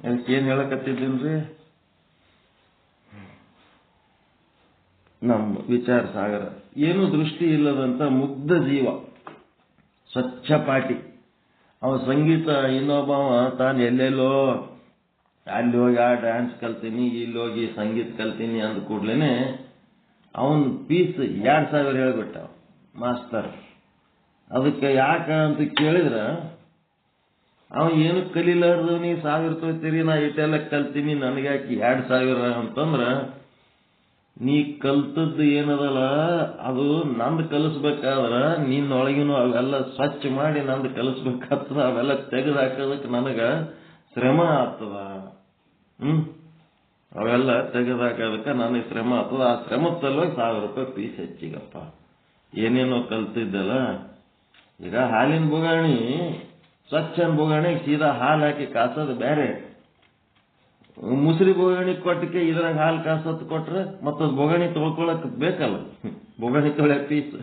ಅದಕ್ಕೇನು ಹೇಳಕತ್ತಿದ್ದೀನ್ರಿ, ನಮ್ಮ ವಿಚಾರ ಸಾಗರ ಏನು ದೃಷ್ಟಿ ಇಲ್ಲದಂತ ಮುಗ್ಧ ಜೀವ, ಸ್ವಚ್ಛ ಪಾಟಿ. ಅವ ಸಂಗೀತ ಇನ್ನೊಬ್ಬ ತಾನು ಎಲ್ಲೆಲ್ಲೋ ಅಲ್ಲಿ ಹೋಗಿ ಆ ಡ್ಯಾನ್ಸ್ ಕಲ್ತೀನಿ, ಇಲ್ಲಿ ಹೋಗಿ ಸಂಗೀತ ಕಲ್ತೀನಿ ಅಂದ ಕೂಡ್ಲೇನೆ ಅವನ್ ಫೀಸ್ 2,000 ಹೇಳ್ಬಿಟ್ಟ ಮಾಸ್ತರ್. ಅದಕ್ಕೆ ಯಾಕ ಅಂತ ಕೇಳಿದ್ರ, ಅವ ಏನು ಕಲೀಲಾರ್ದವನಿ 1,000 ತಗೋತೀರಿ, ನಾ ಇಟ್ಟೆಲ್ಲ ಕಲ್ತೀನಿ ನನಗೆ ಯಾಕೆ 2,000 ಅಂತಂದ್ರ, ನೀ ಕಲ್ತದ್ದು ಏನದಲ್ಲ ಅದು ನಂದು ಕಲಿಸ್ಬೇಕಾದ್ರ ನಿನ್ನೊಳಗಿನೂ ಅವೆಲ್ಲ ಸ್ವಚ್ಛ ಮಾಡಿ ನಂದು ಕಲಿಸ್ಬೇಕಾಗ್ತದ. ಅವೆಲ್ಲ ತೆಗೆದು ಹಾಕೋದಕ್ಕೆ ನನಗ ಶ್ರಮ ಆಗ್ತದ. ಅವೆಲ್ಲ ತೆಗೆದು ಹಾಕೋದಕ್ಕೆ ನನಗೆ ಶ್ರಮ ಆಗ್ತದ. ಆ ಶ್ರಮದ ಸಲುವಾಗಿ 1,000 ರೂಪಾಯಿ ಫೀಸ್ ಹೆಚ್ಚಿಗಪ್ಪ. ಏನೇನೋ ಕಲ್ತಿದ್ದಲ್ಲ, ಈಗ ಹಾಲಿನ ಬೊಗಾಣಿ ಸ್ವಚ್ಛನ ಬೊಗಾಣಿಗೆ ಸೀದಾ ಹಾಲು ಹಾಕಿ ಕಾಸೋದು ಬೇರೆ, ಮುಸ್ರಿ ಬೊಗಾಣಿ ಕೊಟ್ಟಕ್ಕೆ ಇದ್ರಾಗ ಹಾಲು ಕಾಸತ್ ಕೊಟ್ರೆ ಮತ್ತದು ಬೊಗಾಣಿ ತೊಳ್ಕೊಳಕ್ ಬೇಕಲ್ಲ, ಬೊಗಾಣಿ ತೊಳೆ ಪೀಸ್.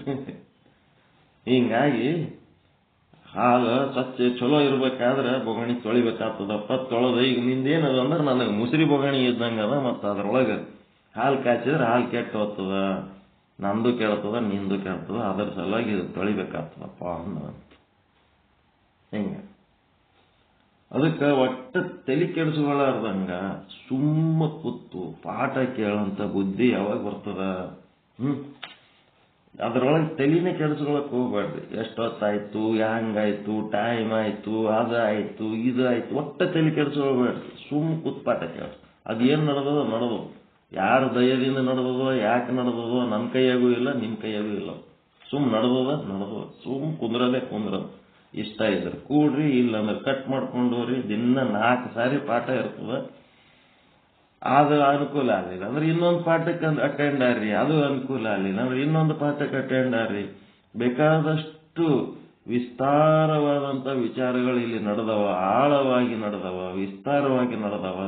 ಹಿಂಗಾಗಿ ಹಾಲು ಸ್ವಚ್ಛ ಚಲೋ ಇರ್ಬೇಕಾದ್ರೆ ಬೊಗಾಣಿ ತೊಳಿಬೇಕಾಗ್ತದಪ್ಪ. ತೊಳೆದ ಈಗ ನಿಂದೇನದ ಅಂದ್ರೆ ನನಗೆ ಮುಸ್ರಿ ಬೊಗಾಣಿ ಇದ್ದಂಗದ, ಮತ್ತು ಅದ್ರೊಳಗೆ ಹಾಲು ಕಾಯಿಸಿದ್ರೆ ಹಾಲು ಕೆಟ್ಟು ಹೋಗ್ತದ, ನಂದು ಕೇಳ್ತದ ನಿಂದು ಕೇಳ್ತದ, ಅದ್ರ ಸಲುವಾಗಿ ಇದು ತೊಳಿಬೇಕಾಗ್ತದಪ್ಪ ಅಂದ. ಹಿಂಗ ಅದಕ್ಕೆ ಒಟ್ಟು ತಲೆ ಕೆಡಿಸ್ಕೊಳ್ಳಾರ್ದಂಗ ಸುಮ್ಮ ಕೂತು ಪಾಠ ಕೇಳಂತ ಬುದ್ಧಿ ಯಾವಾಗ ಬರ್ತದ? ಅದ್ರೊಳಗೆ ತಲೆನೇ ಕೆಡಿಸ್ಕೊಳಕ್ ಹೋಗ್ಬೇಡ್ರಿ. ಎಷ್ಟೊತ್ತಾಯ್ತು, ಹ್ಯಾಂಗಾಯ್ತು, ಟೈಮ್ ಆಯ್ತು, ಅದಾಯ್ತು, ಇದಾಯ್ತು, ಒಟ್ಟ ತಲೆ ಕೆಡಿಸ್ಕೊಳ್ಬೇಡ್ರಿ. ಸುಮ್ಮ ಕೂತ್ ಪಾಠ ಕೇಳ. ಅದೇನು ನಡೆದೋ ಯಾರ ದಯದಿಂದ ನಡೆದದೋ, ಯಾಕೆ ನಡೆದದೋ ನನ್ನ ಕೈಯಾಗೂ ಇಲ್ಲ, ನಿಮ್ಮ ಕೈಯಾಗೂ ಇಲ್ಲ. ಸುಮ್ ನಡೆದದ. ಸುಮ್ ಕುಂದ್ರದೇ ಕುಂದ್ರದ. ಇಷ್ಟ ಇದ್ರೆ ಕೂಡ್ರಿ, ಇಲ್ಲ ಅಂದ್ರೆ ಕಟ್ ಮಾಡ್ಕೊಂಡೋರಿ. ದಿನ 4 ಸಾರಿ ಪಾಠ ಇರ್ತದ. ಅದು ಅನುಕೂಲ ಆಗಲಿಲ್ಲ ಅಂದ್ರೆ ಇನ್ನೊಂದು ಪಾಠಕ್ಕೆ ಅಟೆಂಡ್ ಆಗ್ರಿ, ಅದು ಅನುಕೂಲ ಆಗಲಿಲ್ಲ ಅಂದ್ರೆ ಇನ್ನೊಂದು ಪಾಠಕ್ಕೆ ಅಟೆಂಡ್ ಆಗ್ರಿ. ಬೇಕಾದಷ್ಟು ವಿಸ್ತಾರವಾದಂಥ ವಿಚಾರಗಳು ಇಲ್ಲಿ ನಡೆದವ, ಆಳವಾಗಿ ನಡೆದವ, ವಿಸ್ತಾರವಾಗಿ ನಡೆದವ.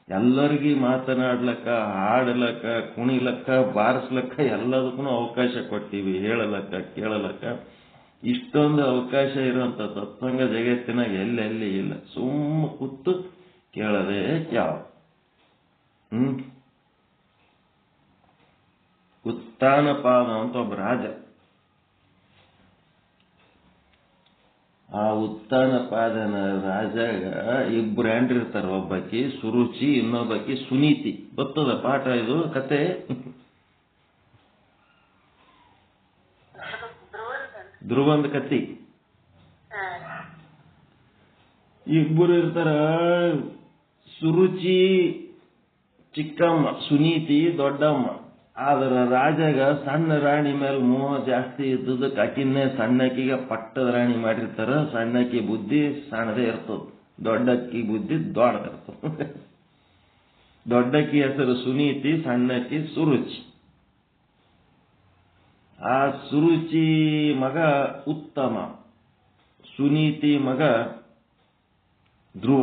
ಎಲ್ಲರಿಗೂ ಮಾತನಾಡ್ಲಕ್ಕ, ಹಾಡಲಕ್ಕ, ಕುಣಿಲಕ್ಕ, ಬಾರಿಸ್ಲಕ್ಕ ಎಲ್ಲದಕ್ಕೂ ಅವಕಾಶ ಕೊಟ್ಟಿವಿ. ಹೇಳಲಕ್ಕ, ಕೇಳಲಕ್ಕ. ಇಷ್ಟೊಂದು ಅವಕಾಶ ಇರುವಂತ ಸತ್ಸಂಗ ಜಗತ್ತಿನಾಗ ಎಲ್ಲೆಲ್ಲಿ ಇಲ್ಲ. ಸುಮ್ಮ ಕೂತು ಕೇಳದೆ ಯಾವ. ಉತ್ತಾನಪಾದ ಅಂತ ಒಬ್ಬ ರಾಜ. ಆ ಉತ್ತಾನಪಾದನ ರಾಜಾಗ 2 ಹೆಂಡ್ರಿರ್ತಾರ. ಒಬ್ಬಾಕಿ ಸುರುಚಿ, ಇನ್ನೊಬ್ಬಾಕಿ ಸುನೀತಿ. ಗೊತ್ತದ ಪಾಠ ಇದು, ಕತೆ. ಧ್ರುವಂದ ಕತ್ತಿ. 2 ಇರ್ತಾರ. ಸುರುಚಿ ಚಿಕ್ಕಮ್ಮ, ಸುನೀತಿ ದೊಡ್ಡಮ್ಮ. ಆದ್ರ ರಾಜಾಗ ಸಣ್ಣ ರಾಣಿ ಮೇಲೆ ಮೋಹ ಜಾಸ್ತಿ ಇದ್ದದಕ್ಕೆ ಆಕಿನ್ನೇ ಸಣ್ಣಕ್ಕಿಗೆ ಪಟ್ಟದ ರಾಣಿ ಮಾಡಿರ್ತಾರ. ಸಣ್ಣಕ್ಕಿ ಬುದ್ಧಿ ಸಣ್ಣದೇ ಇರ್ತದ, ದೊಡ್ಡಕ್ಕಿ ಬುದ್ಧಿ ದೊಡ್ಡದಿರ್ತದ. ದೊಡ್ಡಕ್ಕಿ ಹೆಸರು ಸುನೀತಿ, ಸಣ್ಣಕ್ಕಿ ಸುರುಚಿ. ಆ ಸುರುಚಿ ಮಗ ಉತ್ತಮ, ಸುನೀತಿ ಮಗ ಧ್ರುವ.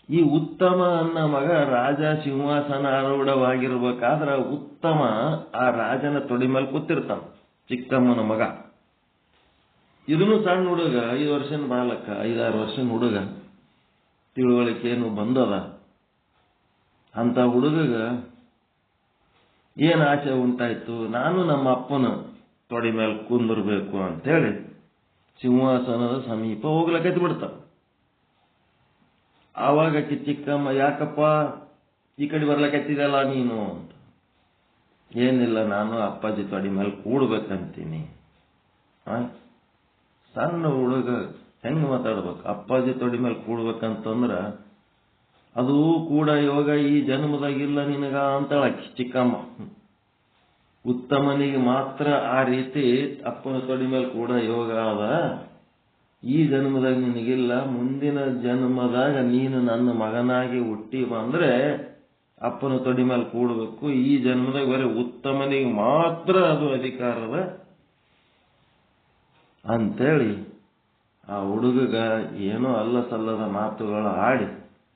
ಈ ಉತ್ತಮ ಅನ್ನ ಮಗ ರಾಜ ಸಿಂಹಾಸನ ಆರೂಢವಾಗಿರ್ಬೇಕಾದ್ರ ಉತ್ತಮ ಆ ರಾಜನ ತೊಡಿ ಮೇಲೆ ಕೂತಿರ್ತಾನ, ಚಿಕ್ಕಮ್ಮನ ಮಗ. ಇದನ್ನು ಸಣ್ಣ ಹುಡುಗ, 5 ವರ್ಷದ ಬಾಲಕ, 5-6 ವರ್ಷದ ಹುಡುಗ. ತಿಳುವಳಿಕೆಯನ್ನು ಬಂದದ. ಅಂತ ಹುಡುಗಗ ಏನು ಆಸೆ ಉಂಟಾಯ್ತು, ನಾನು ನಮ್ಮ ಅಪ್ಪನ ತೊಡಿ ಮೇಲೆ ಕುಂದಿರ್ಬೇಕು ಅಂತೇಳಿ ಸಿಂಹಾಸನದ ಸಮೀಪ ಹೋಗ್ಲಕೈತಿ ಬಿಡ್ತಾನ. ಆವಾಗ ಚಿಕ್ಕಮ್ಮ, ಯಾಕಪ್ಪ ಈ ಕಡೆ ಬರ್ಲಕತ್ತಿದಲ್ಲ ನೀನು ಅಂತ. ಏನಿಲ್ಲ, ನಾನು ಅಪ್ಪಾಜಿ ತೊಡಿ ಮೇಲೆ ಕೂಡ್ಬೇಕಂತೀನಿ. ಸಣ್ಣ ಹುಡುಗ ಹೆಂಗ್ ಮಾತಾಡ್ಬೇಕು? ಅಪ್ಪಾಜಿ ತೊಡಿ ಮೇಲೆ ಕೂಡ್ಬೇಕಂತಂದ್ರ ಅದು ಕೂಡ ಯೋಗ ಈ ಜನ್ಮದಾಗಿಲ್ಲ ನಿನಗ ಅಂತಳ ಚಿಕ್ಕಮ್ಮ. ಉತ್ತಮನಿಗೆ ಮಾತ್ರ ಆ ರೀತಿ ಅಪ್ಪನ ತೊಡಿ ಮೇಲೆ ಕೂಡ ಯೋಗ ಅದ. ಈ ಜನ್ಮದಾಗ ನಿನಗಿಲ್ಲ, ಮುಂದಿನ ಜನ್ಮದಾಗ ನೀನು ನನ್ನ ಮಗನಾಗಿ ಹುಟ್ಟಿ ಬಂದ್ರೆ ಅಪ್ಪನ ತೊಡಿ ಮೇಲೆ ಕೂಡಬೇಕು. ಈ ಜನ್ಮದಾಗ ಬರೀ ಉತ್ತಮನಿಗೆ ಮಾತ್ರ ಅದು ಅಧಿಕಾರದ ಅಂತೇಳಿ ಆ ಹುಡುಗಗ ಏನೋ ಅಲ್ಲ ಸಲ್ಲದ ಮಾತುಗಳ ಆಡಿ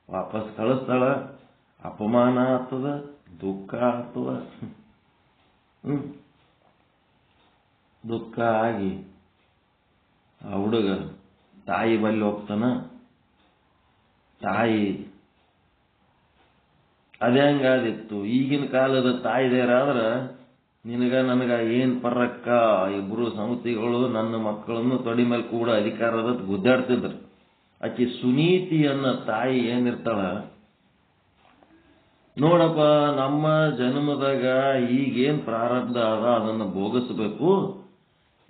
ವಾಪಸ್ ಕಳಿಸ್ತಾಳ. ಅಪಮಾನ ಆಗ್ತದ, ದುಃಖ ಆಗ್ತದ. ದುಃಖ ಆಗಿ ಆ ಹುಡುಗ ತಾಯಿ ಬಲ್ಲಿ ಹೋಗ್ತಾನ. ತಾಯಿ ಅದೇ ಹಂಗಾದಿತ್ತು. ಈಗಿನ ಕಾಲದ ತಾಯಿದೇರಾದ್ರ ನಿನಗ ನನಗ ಏನ್ ಪರಕ್ಕ, ಇಬ್ರು ಸಂಸ್ಥಿಗಳು ನನ್ನ ಮಕ್ಕಳನ್ನು ತೊಡಿ ಮೇಲೆ ಕೂಡ ಅಧಿಕಾರದ ಗುದ್ದಾಡ್ತಿದ್ರು. ಆಕಿ ಸುನೀತಿ ಅನ್ನೋ ತಾಯಿ ಏನಿರ್ತಾಳ, ನೋಡಪ್ಪ ನಮ್ಮ ಜನ್ಮದಾಗ ಈಗೇನ್ ಪ್ರಾರಬ್ಧ ಅದ ಅದನ್ನು ಭೋಗಿಸ್ಬೇಕು,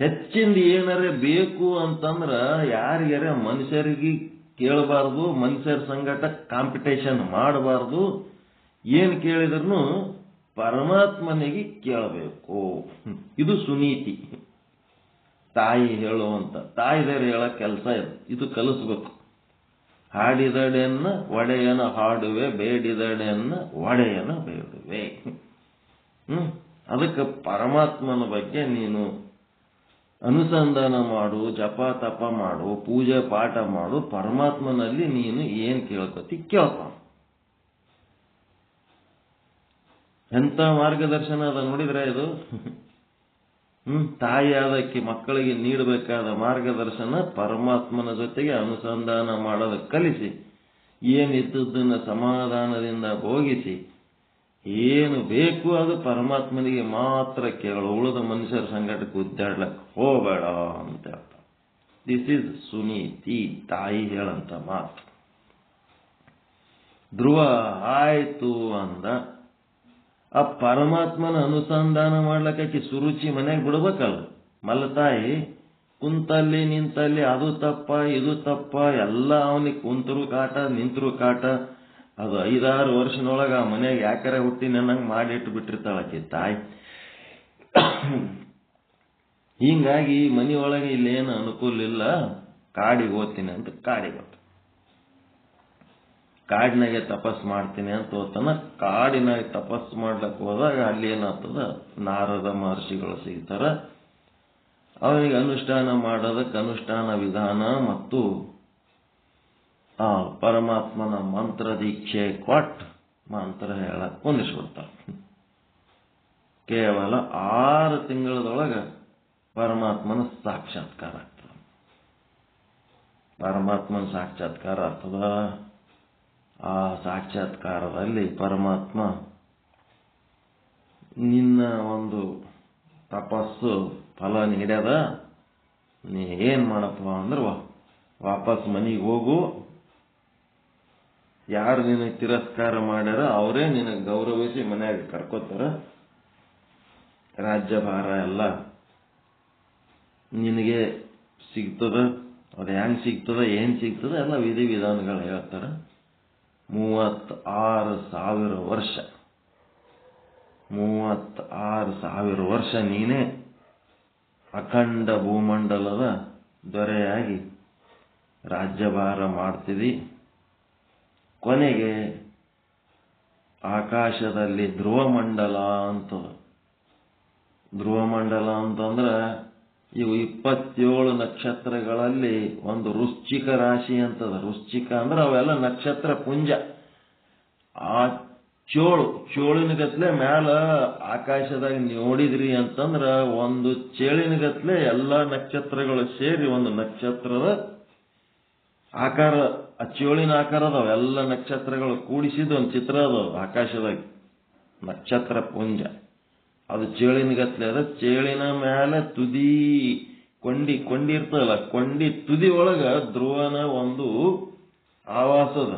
ಹೆಚ್ಚಿಂದ ಏನಾರೇ ಬೇಕು ಅಂತಂದ್ರ ಯಾರಿಗಾರ ಮನುಷ್ಯರಿಗೆ ಕೇಳಬಾರ್ದು, ಮನುಷ್ಯರ ಸಂಗಟ ಕಾಂಪಿಟೇಷನ್ ಮಾಡಬಾರ್ದು, ಏನ್ ಕೇಳಿದ್ರು ಪರಮಾತ್ಮನಿಗೆ ಕೇಳಬೇಕು. ಇದು ಸುನೀತಿ ತಾಯಿ ಹೇಳುವಂತ, ತಾಯಿದಾರ ಹೇಳೋ ಕೆಲಸ ಇದು ಕಲಿಸ್ಬೇಕು. ಹಾಡಿದಡೆಯನ್ನ ಒಡೆಯನ ಹಾಡುವೆ, ಬೇಡಿದಡೆಯನ್ನ ಒಡೆಯನ ಬೇಡುವೆ. ಅದಕ್ಕೆ ಪರಮಾತ್ಮನ ಬಗ್ಗೆ ನೀನು ಅನುಸಂಧಾನ ಮಾಡು, ಜಪ ತಪ ಮಾಡು, ಪೂಜೆ ಪಾಠ ಮಾಡು. ಪರಮಾತ್ಮನಲ್ಲಿ ನೀನು ಏನ್ ಕೇಳ್ಕೊತಿ ಕೇಳ್ತಾನ. ಎಂತ ಮಾರ್ಗದರ್ಶನ ಅದ ನೋಡಿದ್ರೆ ಇದು. ತಾಯಿಯಾದಕ್ಕೆ ಮಕ್ಕಳಿಗೆ ನೀಡಬೇಕಾದ ಮಾರ್ಗದರ್ಶನ ಪರಮಾತ್ಮನ ಜೊತೆಗೆ ಅನುಸಂಧಾನ ಮಾಡೋದ ಕಲಿಸಿ, ಏನಿದ್ದದನ್ನ ಸಮಾಧಾನದಿಂದ ಭೋಗಿಸಿ, ಏನು ಬೇಕು ಅದು ಪರಮಾತ್ಮನಿಗೆ ಮಾತ್ರ ಕೇಳು, ಉಳಿದ ಮನುಷ್ಯರ ಸಂಗಟಕ್ಕೆ ಉದ್ದಾಡ್ಲಕ್ಕೆ ಹೋಗಬೇಡ ಅಂತ ಹೇಳ್ತಾರೆ. ದಿಸ್ ಇಸ್ ಸುನೀತಿ, ತಾಯಿ ಹೇಳಂತ ಮಾತು. ಧ್ರುವ ಆಯ್ತು ಅಂದ. ಆ ಪರಮಾತ್ಮನ ಅನುಸಂಧಾನ ಮಾಡ್ಲಕ್ಕೆ ಸುರುಚಿ ಮನೆಗೆ ಬಿಡ್ಬೇಕಲ್ಲ. ಮಲ್ಲತಾಯಿ ಕುಂತಲ್ಲಿ ನಿಂತಲ್ಲಿ ಅದು ತಪ್ಪ ಇದು ತಪ್ಪ ಎಲ್ಲ ಅವನಿಗೆ ಕುಂತರು ಕಾಟ ನಿಂತರು ಕಾಟ. ಅದು 5-6 ವರ್ಷನೊಳಗ ಆ ಮನೆಯಾಗ ಯಾಕರೆ ಹುಟ್ಟಿ ನನ್ನಂಗೆ ಮಾಡಿಟ್ಟು ಬಿಟ್ಟಿರ್ತಾಳಕಿ ತಾಯಿ. ಹಿಂಗಾಗಿ ಮನೆಯೊಳಗೆ ಇಲ್ಲೇನು ಅನುಕೂಲ ಇಲ್ಲ, ಕಾಡಿಗೆ ಹೋಗ್ತೀನಿ ಅಂತ ಕಾಡಿಗೆ ಹೋಗ್ತಾನೆ. ಕಾಡಿನಾಗೆ ತಪಸ್ ಮಾಡ್ತೀನಿ ಅಂತ ಹೋಗ್ತಾನ. ಕಾಡಿನಾಗ ತಪಸ್ ಮಾಡ್ಲಕ್ಕೆ ಹೋದಾಗ ಅಲ್ಲಿ ಏನಾಗ್ತದ, ನಾರದ ಮಹರ್ಷಿಗಳು ಸಿಗ್ತಾರ. ಅವನಿಗೆ ಅನುಷ್ಠಾನ ಮಾಡೋದಕ್ಕೆ ಅನುಷ್ಠಾನ ವಿಧಾನ ಮತ್ತು ಆ ಪರಮಾತ್ಮನ ಮಂತ್ರ ದೀಕ್ಷೆ ಕೊಟ್ಟು ಮಂತ್ರ ಹೇಳಕ್ ಕುಂದಿಸ್ಬಿಡ್ತಾರ. ಕೇವಲ 6 ತಿಂಗಳದೊಳಗ ಪರಮಾತ್ಮನ ಸಾಕ್ಷಾತ್ಕಾರ ಆಗ್ತದ. ಪರಮಾತ್ಮನ ಸಾಕ್ಷಾತ್ಕಾರ ಆಗ್ತದ. ಆ ಸಾಕ್ಷಾತ್ಕಾರದಲ್ಲಿ ಪರಮಾತ್ಮ ನಿನ್ನ ಒಂದು ತಪಸ್ಸು ಫಲ ನೀಡ್ಯದ, ನೀ ಏನ್ ಮಾಡಪ್ಪ ಅಂದ್ರೆ ವಾಪಸ್ ಮನೆಗೆ ಹೋಗು, ಯಾರು ನಿನಗೆ ತಿರಸ್ಕಾರ ಮಾಡ್ಯಾರ ಅವರೇ ನಿನಗೆ ಗೌರವಿಸಿ ಮನೆಯಾಗ ಕರ್ಕೋತಾರ, ರಾಜ್ಯಭಾರ ಎಲ್ಲ ನಿನಗೆ ಸಿಗ್ತದ. ಅದು ಹೆಂಗ್ ಸಿಗ್ತದ ಏನ್ ಸಿಗ್ತದ ಎಲ್ಲ ವಿಧಿ ವಿಧಾನಗಳು ಹೇಳ್ತಾರ. 36,000 ವರ್ಷ 36,000 ವರ್ಷ ನೀನೇ ಅಖಂಡ ಭೂಮಂಡಲದ ದೊರೆಯಾಗಿ ರಾಜ್ಯಭಾರ ಮಾಡ್ತಿದಿ. ಕೊನೆಗೆ ಆಕಾಶದಲ್ಲಿ ಧ್ರುವಮಂಡಲ ಅಂತದ. ಧ್ರುವಮಂಡಲ ಅಂತಂದ್ರ ಇವು 27 ನಕ್ಷತ್ರಗಳಲ್ಲಿ ಒಂದು ವೃಶ್ಚಿಕ ರಾಶಿ ಅಂತದ. ವೃಶ್ಚಿಕ ಅಂದ್ರೆ ಅವೆಲ್ಲ ನಕ್ಷತ್ರ ಪುಂಜ. ಆ ಚೋಳಿನ ಗತ್ಲೆ ಮ್ಯಾಲ ಆಕಾಶದಾಗ ನೋಡಿದ್ರಿ ಅಂತಂದ್ರ ಒಂದು ಚೇಳಿನ ಗತ್ಲೆ ಎಲ್ಲಾ ನಕ್ಷತ್ರಗಳು ಸೇರಿ ಒಂದು ನಕ್ಷತ್ರದ ಆಕಾರ, ಆ ಚೋಳಿನ ಆಕಾರ ಅದಾವ. ಎಲ್ಲ ನಕ್ಷತ್ರಗಳು ಕೂಡಿಸಿದ ಒಂದು ಚಿತ್ರ ಅದಾವ ಆಕಾಶದಾಗ, ನಕ್ಷತ್ರ ಪುಂಜ. ಅದು ಚೇಳಿನ ಗತ್ಲೆ ಅದ. ಚೇಳಿನ ಮೇಲೆ ತುದಿ ಕೊಂಡಿ ಇರ್ತದಲ್ಲ, ಕೊಂಡಿ ತುದಿ ಒಳಗ ಧ್ರುವನ ಒಂದು ಆವಾಸದ,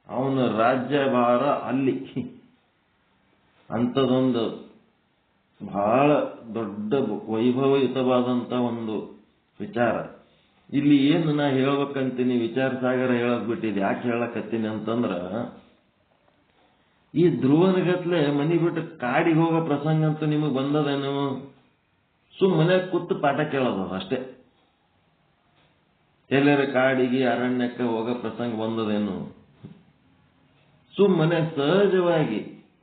ಅವನ ರಾಜ್ಯಭಾರ ಅಲ್ಲಿ. ಅಂಥದೊಂದು ಬಹಳ ದೊಡ್ಡ ವೈಭವಯುತವಾದಂತ ಒಂದು ವಿಚಾರ. ಇಲ್ಲಿ ಏನು ನಾ ಹೇಳ್ಬೇಕಂತೀನಿ, ವಿಚಾರ ಸಾಗರ ಹೇಳಕ್ ಬಿಟ್ಟಿದೆ. ಯಾಕೆ ಹೇಳಕತ್ತೀನಿ ಅಂತಂದ್ರ, ಈ ಧ್ರುವನಗತ್ಲೆ ಮನಿ ಬಿಟ್ಟು ಕಾಡಿಗೆ ಹೋಗೋ ಪ್ರಸಂಗ ಅಂತೂ ನಿಮಗೆ ಬಂದದೇನು? ಸುಮ್ಮನೆ ಕೂತು ಪಾಠ ಕೇಳೋದು ಅಷ್ಟೇ. ಎಲ್ಲರ ಕಾಡಿಗೆ ಅರಣ್ಯಕ್ಕೆ ಹೋಗೋ ಪ್ರಸಂಗ ಬಂದದೇನು? ಸುಮ್ಮನೆ ಸಹಜವಾಗಿ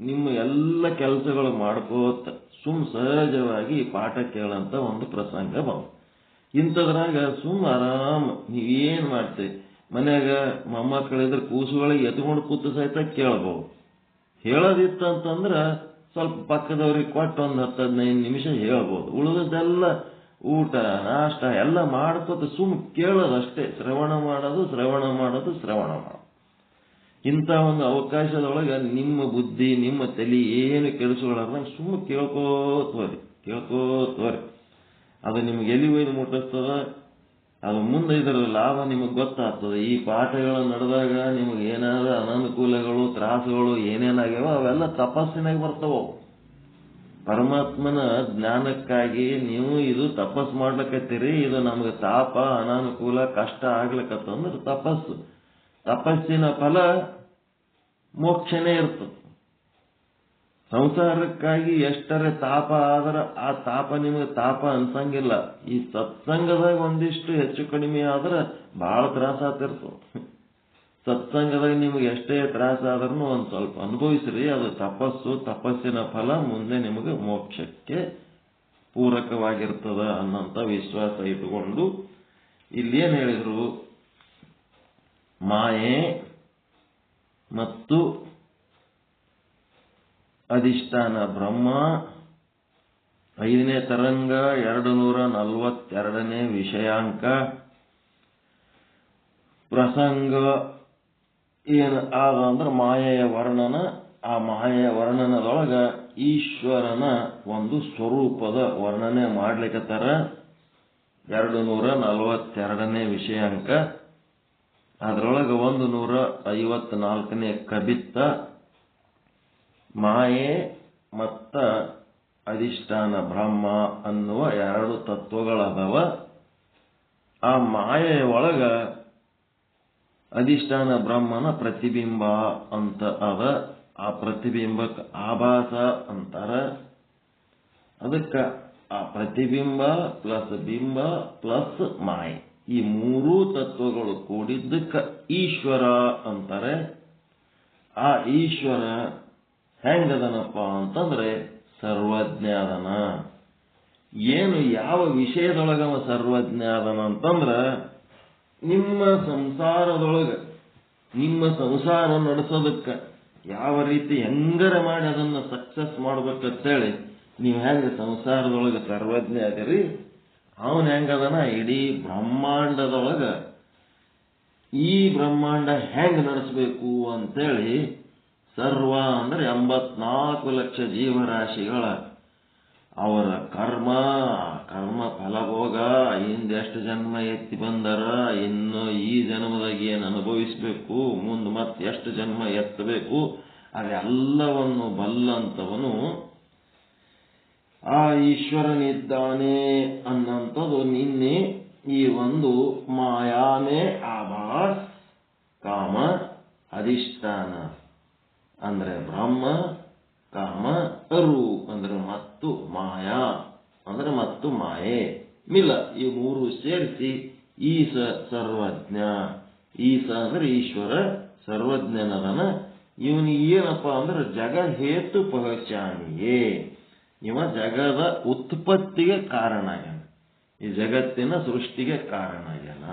ನಿಮ್ಮ ಎಲ್ಲ ಕೆಲಸಗಳು ಮಾಡ್ಕೋತ ಸಹಜವಾಗಿ ಪಾಠ ಕೇಳಂತ ಒಂದು ಪ್ರಸಂಗ ಬಂತು. ಇಂಥದ್ರಾಗ ಆರಾಮ್ ನೀವೇನ್ ಮಾಡ್ತೀವಿ, ಮನ್ಯಾಗ ಮೊಮ್ಮಕ್ಕಳಿದ್ರೆ ಕೂಸುಗಳಿಗೆ ಎತ್ಕೊಂಡು ಕೂತು ಸಹಿತ ಕೇಳಬಹುದು. ಹೇಳೋದಿತ್ತಂತಂದ್ರ ಸ್ವಲ್ಪ ಪಕ್ಕದವ್ರಿಗೆ ಕೊಟ್ಟು ಒಂದು 10-15 ನಿಮಿಷ ಹೇಳ್ಬೋದು. ಉಳಿದದ್ದೆಲ್ಲ ಊಟ ನಾಷ್ಟ ಎಲ್ಲ ಮಾಡ್ಕೋತ ಸುಮ್ ಕೇಳೋದಷ್ಟೇ, ಶ್ರವಣ ಮಾಡೋದು. ಇಂಥ ಒಂದು ಅವಕಾಶದೊಳಗೆ ನಿಮ್ಮ ಬುದ್ಧಿ ನಿಮ್ಮ ತಲೆ ಏನು ಕೆಡಿಸ್ಕೊಳ್ಳಾರ್ದಂಗೆ ಸುಮ್ಮ ಕೇಳ್ಕೋತೋರಿ. ಅದು ನಿಮ್ಗೆ ಎಲ್ಲಿ ಒಯ್ದು ಮುಟ್ಟಿಸ್ತದ, ಅದು ಮುಂದೆ ಇದರ ಲಾಭ ನಿಮಗೆ ಗೊತ್ತಾಗ್ತದೆ. ಈ ಪಾಠಗಳು ನಡೆದಾಗ ನಿಮಗೆ ಏನಾದ್ರು ಅನನುಕೂಲಗಳು ತ್ರಾಸುಗಳು ಏನೇನಾಗ್ಯಾವ ಅವೆಲ್ಲ ತಪಸ್ಸಿನಾಗ ಬರ್ತಾವ. ಪರಮಾತ್ಮನ ಜ್ಞಾನಕ್ಕಾಗಿ ನೀವು ಇದು ತಪಸ್ಸು ಮಾಡ್ಲಿಕ್ಕತ್ತೀರಿ, ಇದು ನಮಗೆ ತಾಪ ಅನಾನುಕೂಲ ಕಷ್ಟ ಆಗ್ಲಿಕ್ಕತ್ತಂದ್ರೆ ತಪಸ್ಸಿನ ಫಲ ಮೋಕ್ಷನೇ ಇರ್ತದೆ. ಸಂಸಾರಕ್ಕಾಗಿ ಎಷ್ಟರೇ ತಾಪ ಆದ್ರೆ ಆ ತಾಪ ನಿಮಗೆ ತಾಪ ಅನ್ಸಂಗಿಲ್ಲ. ಈ ಸತ್ಸಂಗದಾಗ ಒಂದಿಷ್ಟು ಹೆಚ್ಚು ಕಡಿಮೆ ಆದ್ರೆ ಬಹಳ ತ್ರಾಸ ಆಗ್ತಿರ್ತವೆ. ಸತ್ಸಂಗದಾಗ ನಿಮ್ಗೆ ಎಷ್ಟೇ ತ್ರಾಸ ಆದ್ರೂ ಒಂದು ಸ್ವಲ್ಪ ಅನುಭವಿಸ್ರಿ, ಅದು ತಪಸ್ಸಿನ ಫಲ ಮುಂದೆ ನಿಮಗೆ ಮೋಕ್ಷಕ್ಕೆ ಪೂರಕವಾಗಿರ್ತದ ಅನ್ನೋಂಥ ವಿಶ್ವಾಸ ಇಟ್ಟುಕೊಂಡು ಇಲ್ಲೇನು ಹೇಳಿದ್ರು, ಮಾಯೆ ಮತ್ತು ಅಧಿಷ್ಠಾನ ಬ್ರಹ್ಮ 5ನೇ ತರಂಗ 242ನೇ ವಿಷಯಾಂಕ ಪ್ರಸಂಗ ಏನು ಆದ ಅಂದ್ರೆ ಮಾಯೆಯ ವರ್ಣನ. ಆ ಮಾಯೆಯ ವರ್ಣನದೊಳಗ ಈಶ್ವರನ ಒಂದು ಸ್ವರೂಪದ ವರ್ಣನೆ ಮಾಡ್ಲಿಕ್ಕತ್ತಾರ. 242ನೇ ವಿಷಯಾಂಕ ಅದರೊಳಗೆ 154ನೇ ಕಬಿತ್ತ ಮಾಯೆ ಮತ್ತ ಅಧಿಷ್ಠಾನ ಬ್ರಹ್ಮ ಅನ್ನುವ 2 ತತ್ವಗಳದಾವ. ಆ ಮಾಯೆಯ ಒಳಗ ಅಧಿಷ್ಠಾನ ಬ್ರಹ್ಮನ ಪ್ರತಿಬಿಂಬ ಅಂತ ಅದ. ಆ ಪ್ರತಿಬಿಂಬಕ್ಕೆ ಆಭಾಸ ಅಂತಾರ. ಅದಕ್ಕೆ ಆ ಪ್ರತಿಬಿಂಬ ಪ್ಲಸ್ ಬಿಂಬ ಪ್ಲಸ್ ಮಾಯೆ ಈ 3 ತತ್ವಗಳು ಕೂಡಿದ್ದಕ್ಕೆ ಈಶ್ವರ ಅಂತಾರೆ. ಆ ಈಶ್ವರ ಹೆಂಗದನಪ್ಪ ಅಂತಂದ್ರೆ ಸರ್ವಜ್ಞ ಅದನ. ಏನು ಯಾವ ವಿಷಯದೊಳಗವ ಸರ್ವಜ್ಞ ಅದನ ಅಂತಂದ್ರ ನಿಮ್ಮ ಸಂಸಾರದೊಳಗೆ ನಿಮ್ಮ ಸಂಸಾರ ನಡೆಸೋದಕ್ಕೆ ಯಾವ ರೀತಿ ಹೆಂಗರ ಮಾಡಿ ಅದನ್ನ ಸಕ್ಸಸ್ ಮಾಡ್ಬೇಕಂತೇಳಿ ನೀವು ಹೆಂಗ ಸಂಸಾರದೊಳಗೆ ಸರ್ವಜ್ಞ ಅದಿರಿ, ಅವನ್ ಹೆಂಗದನ ಇಡೀ ಬ್ರಹ್ಮಾಂಡದೊಳಗ ಈ ಬ್ರಹ್ಮಾಂಡ ಹೆಂಗ್ ನಡೆಸಬೇಕು ಅಂತೇಳಿ ಸರ್ವ ಅಂದ್ರೆ 84 ಲಕ್ಷ ಜೀವರಾಶಿಗಳ ಅವರ ಕರ್ಮ ಫಲಭೋಗ, ಹಿಂದೆಷ್ಟು ಜನ್ಮ ಎತ್ತಿ ಬಂದರ, ಇನ್ನು ಈ ಜನ್ಮದಾಗ ಏನು ಅನುಭವಿಸ್ಬೇಕು, ಮುಂದೆ ಮತ್ತೆ ಎಷ್ಟು ಜನ್ಮ ಎತ್ತಬೇಕು, ಅದೆಲ್ಲವನ್ನು ಬಲ್ಲಂತವನು ಆ ಈಶ್ವರನಿದ್ದಾನೆ ಅನ್ನಂಥದ್ದು ನಿನ್ನೆ ಈ ಒಂದು ಮಾಯಾಮೇ ಆಭಾಸ್ ಕಾಮ ಅಧಿಷ್ಠಾನ ಅಂದ್ರೆ ಬ್ರಹ್ಮ, ಕಾಮ ಅರು ಅಂದ್ರೆ ಮತ್ತು ಮಾಯಾ ಅಂದ್ರೆ ಮತ್ತು ಮಾಯೆ ಮಿಲ ಈ 3 ಸೇರಿಸಿ ಈಸ ಸರ್ವಜ್ಞ. ಈಸ ಅಂದ್ರೆ ಈಶ್ವರ ಸರ್ವಜ್ಞನದನ. ಇವನಿಗೆ ಏನಪ್ಪ ಅಂದ್ರೆ ಜಗಹೇತು ಪಹಚಾನಿಯೇ, ಇವ ಜಗದ ಉತ್ಪತ್ತಿಗೆ ಕಾರಣ ಆಗ್ಯಾನ, ಈ ಜಗತ್ತಿನ ಸೃಷ್ಟಿಗೆ ಕಾರಣ ಆಗ್ಯಾನ.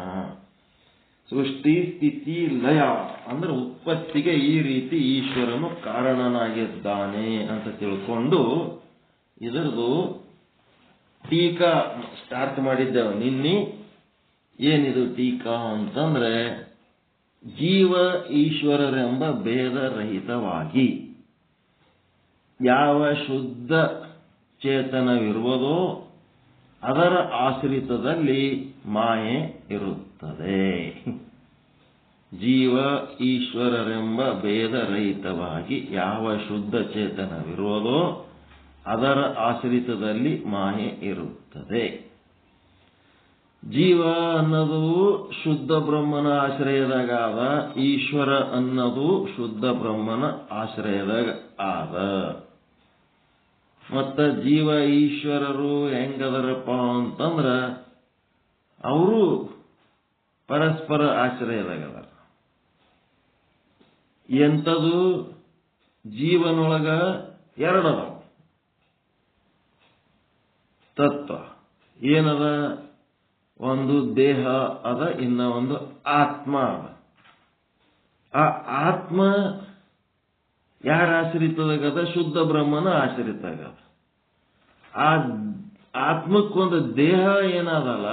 ಸೃಷ್ಟಿ ಸ್ಥಿತಿ ಲಯ ಅಂದ್ರೆ ಉತ್ಪತ್ತಿಗೆ ಈ ರೀತಿ ಈಶ್ವರನು ಕಾರಣನಾಗಿದ್ದಾನೆ ಅಂತ ತಿಳ್ಕೊಂಡು ಇದರದು ಟೀಕಾ ಸ್ಟಾರ್ಟ್ ಮಾಡಿದ್ದೇವೆ ನಿನ್ನೆ. ಏನಿದು ಟೀಕಾ ಅಂತಂದ್ರೆ ಜೀವ ಈಶ್ವರರೆಂಬ ಭೇದರಹಿತವಾಗಿ ಯಾವ ಶುದ್ಧ ಚೇತನವಿರುವುದೋ ಅದರ ಆಶ್ರಿತದಲ್ಲಿ ಮಾಯೆ ಇರುತ್ತದೆ. ಜೀವ ಈಶ್ವರರೆಂಬ ಭೇದರಹಿತವಾಗಿ ಯಾವ ಶುದ್ಧ ಚೇತನವಿರುವುದೋ ಅದರ ಆಶ್ರಿತದಲ್ಲಿ ಮಾಯೆ ಇರುತ್ತದೆ. ಜೀವ ಅನ್ನೋದು ಶುದ್ಧ ಬ್ರಹ್ಮನ ಆಶ್ರಯದಾಗ ಆದ, ಈಶ್ವರ ಅನ್ನೋದು ಶುದ್ಧ ಬ್ರಹ್ಮನ ಆಶ್ರಯದಾಗ ಆದ. ಮತ್ತ ಜೀವ ಈಶ್ವರರು ಹೆಂಗದರಪ್ಪ ಅಂತಂದ್ರ ಅವರು ಪರಸ್ಪರ ಆಶ್ರಯದಾಗದಾರ. ಎಂಥದು ಜೀವನೊಳಗ 2 ಅದಾವ ತತ್ವ. ಏನದ, ಒಂದು ದೇಹ ಅದ, ಇನ್ನ ಒಂದು ಆತ್ಮ ಅದ. ಆ ಆತ್ಮ ಯಾರ ಆಶ್ರಿತದಾಗದ? ಶುದ್ಧ ಬ್ರಹ್ಮನ ಆಶ್ರಿತಗದ. ಆತ್ಮಕ್ಕೊಂದು ದೇಹ ಏನಾದಲ್ಲ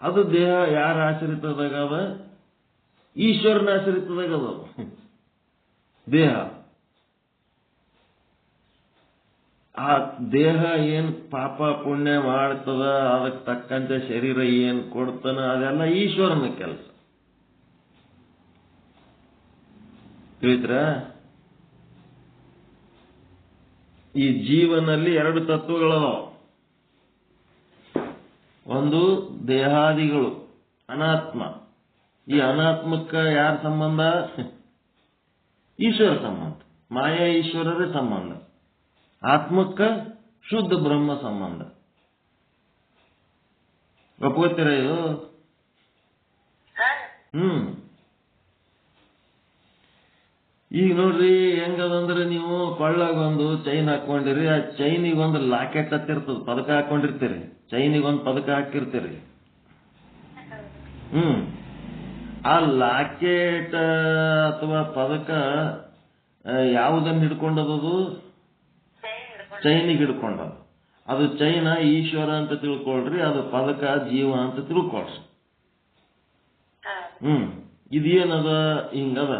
ಅದು ದೇಹ ಯಾರ ಆಶ್ರಿತದಾಗದ? ಈಶ್ವರನ ಆಶ್ರಿತದಾಗದ ದೇಹ. ಆ ದೇಹ ಏನ್ ಪಾಪ ಪುಣ್ಯ ಮಾಡ್ತದ, ಅದಕ್ಕೆ ತಕ್ಕಂತೆ ಶರೀರ ಏನ್ ಕೊಡ್ತಾನ, ಅದೆಲ್ಲ ಈಶ್ವರನ ಕೆಲಸ. ತಿಳಿದ್ರ? ಈ ಜೀವನಲ್ಲಿ ಎರಡು ತತ್ವಗಳವ. ಒಂದು ದೇಹಾದಿಗಳು, ಅನಾತ್ಮ. ಈ ಅನಾತ್ಮಕ್ಕ ಯಾರ ಸಂಬಂಧ? ಈಶ್ವರ ಸಂಬಂಧ. ಮಾಯಾ ಈಶ್ವರರೇ ಸಂಬಂಧ. ಆತ್ಮಕ್ಕ ಶುದ್ಧ ಬ್ರಹ್ಮ ಸಂಬಂಧ. ಒಪ್ಕೋತೀರ ಇದು? ಈಗ ನೋಡ್ರಿ ಹೆಂಗದಂದ್ರೆ, ನೀವು ಕೊಳ್ಳಾಗೊಂದು ಚೈನ್ ಹಾಕೊಂಡಿರಿ, ಆ ಚೈನಿಗೊಂದು ಲಾಕೆಟ್ ಹತ್ತಿರ್ತದ, ಪದಕ ಹಾಕೊಂಡಿರ್ತೀರಿ, ಚೈನಿಗೊಂದು ಪದಕ ಹಾಕಿರ್ತೀರಿ. ಆ ಲಾಕೆಟ್ ಅಥವಾ ಪದಕ ಯಾವುದನ್ನು ಹಿಡ್ಕೊಂಡದದು? ಚೈನಿಗೆ ಹಿಡ್ಕೊಂಡದ. ಅದು ಚೈನ ಈಶ್ವರ ಅಂತ ತಿಳ್ಕೊಳ್ರಿ, ಅದು ಪದಕ ಜೀವ ಅಂತ ತಿಳ್ಕೊಳ್ರಿ. ಇದೇನದ? ಹಿಂಗದ.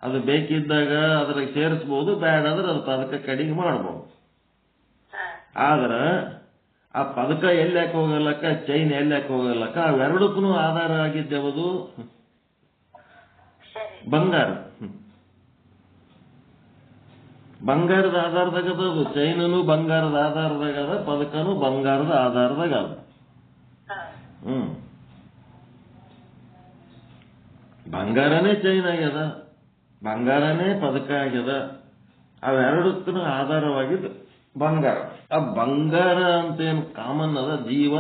ಅದು ಬೇಕಿದ್ದಾಗ ಅದ್ರಾಗ ಸೇರಿಸ್ಬೋದು, ಬ್ಯಾಡ ಅಂದ್ರೆ ಅದು ಪದಕ ಕಡಿಗೆ ಮಾಡ್ಬೋದು. ಆದ್ರ ಆ ಪದಕ ಎಲ್ಲಾಕ ಹೋಗಲಕ್ಕ, ಚೈನ್ ಎಲ್ಲಾಕ ಹೋಗಲಕ್ಕ, ಅವೆರಡಕ್ಕೂ ಆಧಾರ ಆಗಿದ್ದೆವದು ಬಂಗಾರ. ಬಂಗಾರದ ಆಧಾರದಾಗದ ಅದು. ಚೈನನು ಬಂಗಾರದ ಆಧಾರದಾಗದ, ಪದಕನು ಬಂಗಾರದ ಆಧಾರದಾಗದ. ಬಂಗಾರನೇ ಚೈನ್ ಆಗ್ಯದ, ಬಂಗಾರನೇ ಪದಕ ಆಗ್ಯದ. ಅವೆರಡಕ್ಕೂ ಆಧಾರವಾಗಿದ್ದು ಬಂಗಾರ. ಆ ಬಂಗಾರ ಅಂತೇನು ಕಾಮನ್ ಅದ. ಜೀವ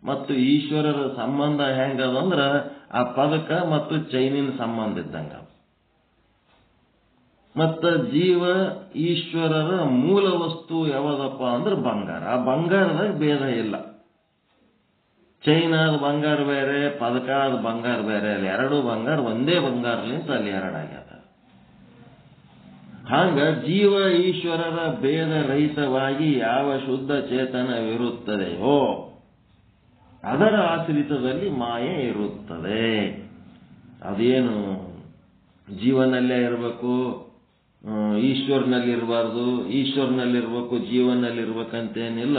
ಮತ್ತು ಈಶ್ವರರ ಸಂಬಂಧ ಹೆಂಗದಂದ್ರ ಆ ಪದಕ ಮತ್ತು ಚೈನಿನ ಸಂಬಂಧ ಇದ್ದಂಗ. ಮತ್ತ ಜೀವ ಈಶ್ವರರ ಮೂಲ ವಸ್ತು ಯಾವದಪ್ಪ ಅಂದ್ರೆ ಬಂಗಾರ. ಆ ಬಂಗಾರದಾಗ ಭೇದ ಇಲ್ಲ. ಚೈನಾದ ಬಂಗಾರ ಬೇರೆ, ಪದಕಾದ ಬಂಗಾರ ಬೇರೆ. ಅಲ್ಲಿ ಎರಡು ಬಂಗಾರ ಒಂದೇ ಬಂಗಾರಲಿಂತ ಅಲ್ಲಿ ಎರಡಾಗ್ಯದ. ಹಂಗ ಜೀವ ಈಶ್ವರರ ಭೇದ ರಹಿತವಾಗಿ ಯಾವ ಶುದ್ಧ ಚೇತನವಿರುತ್ತದೆಯೋ ಅದರ ಆಶ್ರಿತದಲ್ಲಿ ಮಾಯೆ ಇರುತ್ತದೆ. ಅದೇನು ಜೀವನಲ್ಲೇ ಇರಬೇಕು, ಈಶ್ವರನಲ್ಲಿ ಇರಬಾರ್ದು, ಈಶ್ವರನಲ್ಲಿರ್ಬೇಕು, ಜೀವನಲ್ಲಿರ್ಬೇಕಂತೇನಿಲ್ಲ.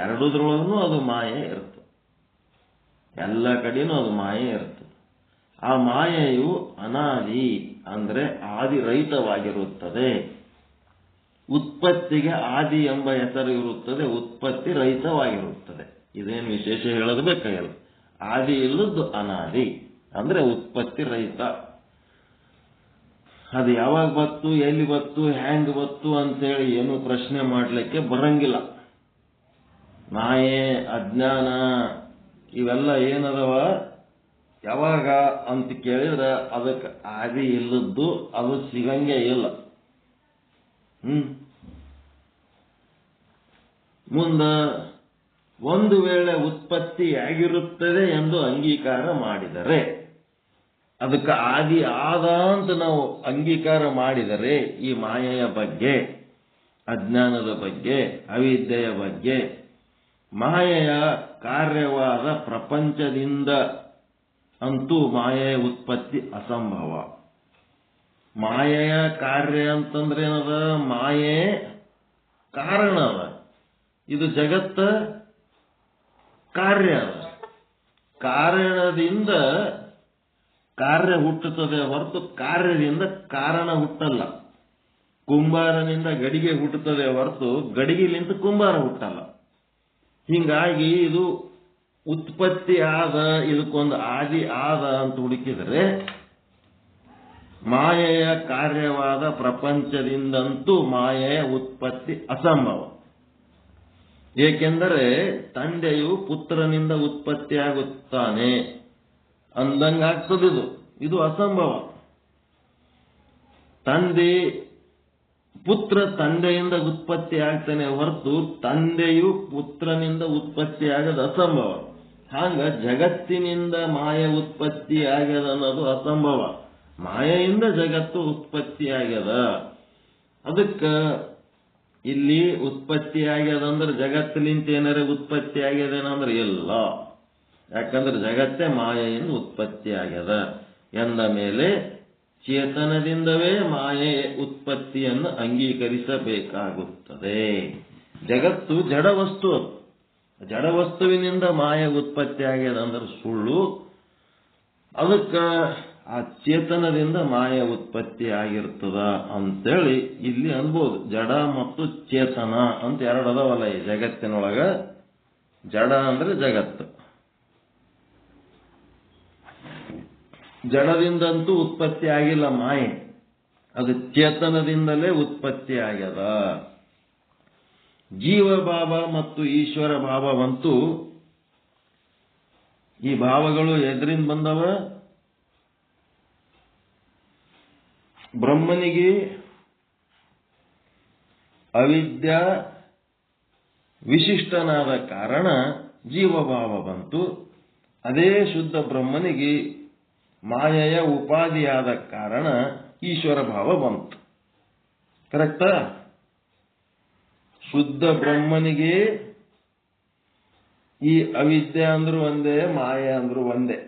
ಎರಡೂದ್ರೊಳಗೂ ಅದು ಮಾಯೆ ಇರ್ತದೆ. ಎಲ್ಲ ಕಡೆನೂ ಅದು ಮಾಯೆ ಇರ್ತದೆ. ಆ ಮಾಯೆಯು ಅನಾದಿ ಅಂದ್ರೆ ಆದಿರಹಿತವಾಗಿರುತ್ತದೆ. ಉತ್ಪತ್ತಿಗೆ ಆದಿ ಎಂಬ ಹೆಸರು ಇರುತ್ತದೆ, ಉತ್ಪತ್ತಿ ರಹಿತವಾಗಿರುತ್ತದೆ. ಇದೇನು ವಿಶೇಷ ಹೇಳೋದು ಬೇಕಾಗಿಲ್ಲ. ಆದಿ ಇಲ್ಲದ್ದು ಅನಾದಿ ಅಂದ್ರೆ ಉತ್ಪತ್ತಿ ರಹಿತ. ಅದು ಯಾವಾಗ ಬತ್ತು, ಎಲ್ಲಿ ಬತ್ತು, ಹ್ಯಾಂಗ್ ಬತ್ತು ಅಂತೇಳಿ ಏನು ಪ್ರಶ್ನೆ ಮಾಡ್ಲಿಕ್ಕೆ ಬರಂಗಿಲ್ಲ. ಮಾಯೆ, ಅಜ್ಞಾನ ಇವೆಲ್ಲ ಏನದವ, ಯಾವಾಗ ಅಂತ ಕೇಳಿದ್ರೆ ಅದಕ್ಕೆ ಆದಿ ಇಲ್ಲದ್ದು, ಅದು ಸಿಗಂಗೆ ಇಲ್ಲ. ಮುಂದ ಒಂದು ವೇಳೆ ಉತ್ಪತ್ತಿಯಾಗಿರುತ್ತದೆ ಎಂದು ಅಂಗೀಕಾರ ಮಾಡಿದರೆ, ಅದಕ್ಕೆ ಆದಿ ಆದ ಅಂತ ನಾವು ಅಂಗೀಕಾರ ಮಾಡಿದರೆ, ಈ ಮಾಯೆಯ ಬಗ್ಗೆ, ಅಜ್ಞಾನದ ಬಗ್ಗೆ, ಅವಿದ್ಯೆಯ ಬಗ್ಗೆ, ಮಾಯೆಯ ಕಾರ್ಯವಾದ ಪ್ರಪಂಚದಿಂದ ಅಂತೂ ಮಾಯೆಯ ಉತ್ಪತ್ತಿ ಅಸಂಭವ. ಮಾಯೆಯ ಕಾರ್ಯ ಅಂತಂದ್ರೆ ಏನದ? ಮಾಯೆ ಕಾರಣ ಅದ. ಇದು ಜಗತ್ತ ಕಾರ್ಯ ಅದ. ಕಾರಣದಿಂದ ಕಾರ್ಯ ಹುಟ್ಟುತ್ತದೆ ಹೊರತು ಕಾರ್ಯದಿಂದ ಕಾರಣ ಹುಟ್ಟಲ್ಲ. ಕುಂಬಾರನಿಂದ ಗಡಿಗೆ ಹುಟ್ಟುತ್ತದೆ ಹೊರತು ಗಡಿಗೆಲಿಂದ ಕುಂಬಾರ ಹುಟ್ಟಲ್ಲ. ಹೀಗಾಗಿ ಇದು ಉತ್ಪತ್ತಿ ಆದ, ಇದಕ್ಕೊಂದು ಆದಿ ಆದ ಅಂತ ಹುಡುಕಿದರೆ ಮಾಯೆಯ ಕಾರ್ಯವಾದ ಪ್ರಪಂಚದಿಂದಂತೂ ಮಾಯೆಯ ಉತ್ಪತ್ತಿ ಅಸಂಭವ. ಏಕೆಂದರೆ ತಂದೆಯು ಪುತ್ರನಿಂದ ಉತ್ಪತ್ತಿಯಾಗುತ್ತಾನೆ ಅಂದಂಗಾಗ್ತದಿದು. ಇದು ಅಸಂಭವ. ಪುತ್ರ ತಂದೆಯಿಂದ ಉತ್ಪತ್ತಿ ಆಗ್ತಾನೆ ಹೊರತು ತಂದೆಯು ಪುತ್ರನಿಂದ ಉತ್ಪತ್ತಿ ಆಗದ ಅಸಂಭವ. ಹಾಗ ಜಗತ್ತಿನಿಂದ ಮಾಯೆ ಉತ್ಪತ್ತಿ ಆಗ್ಯದ ಅನ್ನೋದು ಅಸಂಭವ. ಮಾಯೆಯಿಂದ ಜಗತ್ತು ಉತ್ಪತ್ತಿ ಆಗ್ಯದ. ಅದಕ್ಕೆ ಇಲ್ಲಿ ಉತ್ಪತ್ತಿ ಆಗ್ಯದಂದ್ರೆ ಜಗತ್ತಿನಿಂತ ಏನಾರ ಉತ್ಪತ್ತಿ ಆಗ್ಯದೇನಂದ್ರೆ ಇಲ್ಲ. ಯಾಕಂದ್ರೆ ಜಗತ್ತೇ ಮಾಯೆಯಿಂದ ಉತ್ಪತ್ತಿ ಆಗ್ಯದ ಎಂದ ಮೇಲೆ ಚೇತನದಿಂದವೇ ಮಾಯೆಯ ಉತ್ಪತ್ತಿಯನ್ನು ಅಂಗೀಕರಿಸಬೇಕಾಗುತ್ತದೆ. ಜಗತ್ತು ಜಡವಸ್ತು, ಜಡವಸ್ತುವಿನಿಂದ ಮಾಯ ಉತ್ಪತ್ತಿ ಆಗ್ಯದಂದ್ರೆ ಸುಳ್ಳು. ಅದಕ್ಕೆ ಆ ಚೇತನದಿಂದ ಮಾಯ ಉತ್ಪತ್ತಿ ಆಗಿರ್ತದ ಅಂತೇಳಿ ಇಲ್ಲಿ ಅನ್ಬೋದು. ಜಡ ಮತ್ತು ಚೇತನ ಅಂತ ಎರಡು ಅದಾವಲ್ಲ ಈ ಜಗತ್ತಿನೊಳಗ. ಜಡ ಅಂದ್ರೆ ಜಗತ್ತು, ಜಡದಿಂದಂತೂ ಉತ್ಪತ್ತಿ ಆಗಿಲ್ಲ ಮಾಯೆ, ಅದು ಚೇತನದಿಂದಲೇ ಉತ್ಪತ್ತಿ ಆಗ್ಯದ. ಜೀವಭಾವ ಮತ್ತು ಈಶ್ವರ ಭಾವವಂತೂ ಈ ಭಾವಗಳು ಎದರಿಂದ ಬಂದವ? ಬ್ರಹ್ಮನಿಗೆ ಅವಿದ್ಯಾ ವಿಶಿಷ್ಟನಾದ ಕಾರಣ ಜೀವಭಾವ ಬಂತು. ಅದೇ ಶುದ್ಧ ಬ್ರಹ್ಮನಿಗೆ ಮಾಯೆಯ ಉಪಾಧಿಯಾದ ಕಾರಣ ಈಶ್ವರ ಭಾವ ಬಂತು. ಕರೆಕ್ಟಾ? ಶುದ್ಧ ಬ್ರಹ್ಮನಿಗೆ ಈ ಅವಿದ್ಯೆ ಅಂದ್ರೂ ಒಂದೇ, ಮಾಯೆ ಅಂದ್ರೂ ಒಂದೇ.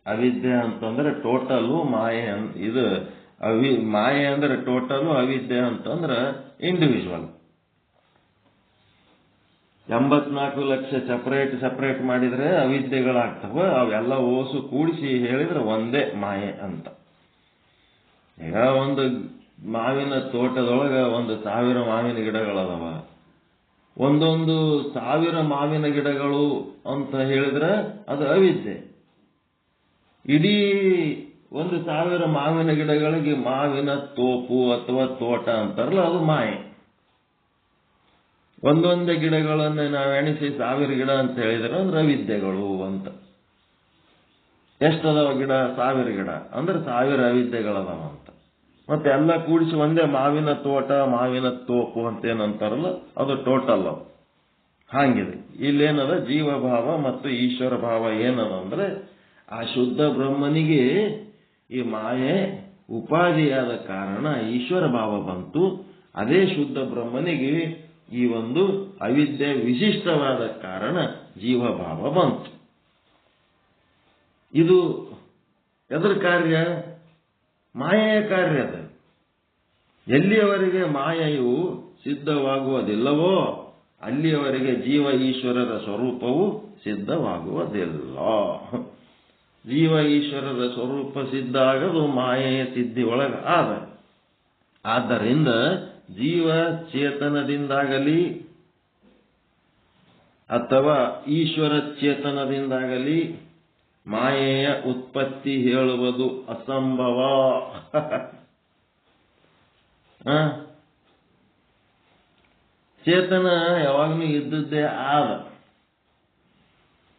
ಅವಿದ್ಯೆ ಅಂತಂದ್ರೆ ಟೋಟಲು, ಮಾಯೆ ಇದು ಮಾಯೆ ಅಂದ್ರೆ ಟೋಟಲು, ಅವಿದ್ಯೆ ಅಂತಂದ್ರೆ ಇಂಡಿವಿಜುವಲ್. 84 ಲಕ್ಷ ಸಪರೇಟ್ ಮಾಡಿದ್ರೆ ಅವಿದ್ಯೆಗಳಾಗ್ತವ. ಅವೆಲ್ಲ ಓಸು ಕೂಡಿಸಿ ಹೇಳಿದ್ರೆ ಒಂದೇ ಮಾಯೆ ಅಂತ. ಈಗ ಒಂದು ಮಾವಿನ ತೋಟದೊಳಗ 1,000 ಮಾವಿನ ಗಿಡಗಳದವ. ಒಂದೊಂದು 1000 ಮಾವಿನ ಗಿಡಗಳು ಅಂತ ಹೇಳಿದ್ರೆ ಅದು ಅವಿದ್ಯೆ. ಇಡೀ 1,000 ಮಾವಿನ ಗಿಡಗಳಿಗೆ ಮಾವಿನ ತೋಪು ಅಥವಾ ತೋಟ ಅಂತಾರಲ್ಲ, ಅದು ಮಾಯೆ. ಒಂದೊಂದೇ ಗಿಡಗಳನ್ನ ನಾವು ಎಣಿಸಿ 1000 ಗಿಡ ಅಂತ ಹೇಳಿದ್ರೆ ಅಂದ್ರೆ ಅವಿದ್ಯೆಗಳು ಅಂತ. ಎಷ್ಟದಾವ ಗಿಡ? 1000 ಗಿಡ ಅಂದ್ರೆ 1000 ಅವಿದ್ಯೆಗಳದಾವ ಅಂತ. ಮತ್ತೆ ಎಲ್ಲ ಕೂಡಿಸಿ ಒಂದೇ ಮಾವಿನ ತೋಟ, ಮಾವಿನ ತೋಪು ಅಂತ ಏನಂತಾರಲ್ಲ, ಅದು ಟೋಟಲ್. ಹಾಗಿದೆ ಇಲ್ಲೇನದ, ಜೀವಭಾವ ಮತ್ತು ಈಶ್ವರ ಭಾವ ಏನದ ಅಂದ್ರೆ, ಆ ಶುದ್ಧ ಬ್ರಹ್ಮನಿಗೆ ಈ ಮಾಯೆ ಉಪಾಧಿಯಾದ ಕಾರಣ ಈಶ್ವರ ಭಾವ ಬಂತು. ಅದೇ ಶುದ್ಧ ಬ್ರಹ್ಮನಿಗೆ ಈ ಒಂದು ಅವಿದ್ಯೆ ವಿಶಿಷ್ಟವಾದ ಕಾರಣ ಜೀವಭಾವ ಬಂತು. ಇದು ಎದರ ಕಾರ್ಯ? ಮಾಯೆಯ ಕಾರ್ಯ. ಅದು ಎಲ್ಲಿಯವರೆಗೆ ಮಾಯೆಯು ಸಿದ್ಧವಾಗುವುದಿಲ್ಲವೋ ಅಲ್ಲಿಯವರೆಗೆ ಜೀವ ಈಶ್ವರರ ಸ್ವರೂಪವು ಸಿದ್ಧವಾಗುವುದಿಲ್ಲ. ಜೀವ ಈಶ್ವರರ ಸ್ವರೂಪ ಸಿದ್ಧ ಆಗದು ಮಾಯೆಯ ಸಿದ್ಧಿ ಒಳಗ ಆದ. ಆದ್ದರಿಂದ ಜೀವ ಚೇತನದಿಂದಾಗಲಿ ಅಥವಾ ಈಶ್ವರ ಚೇತನದಿಂದಾಗಲಿ ಮಾಯೆಯ ಉತ್ಪತ್ತಿ ಹೇಳುವುದು ಅಸಂಭವ. ಚೇತನ ಯಾವಾಗಲೂ ಇದ್ದದ್ದೇ ಆದ.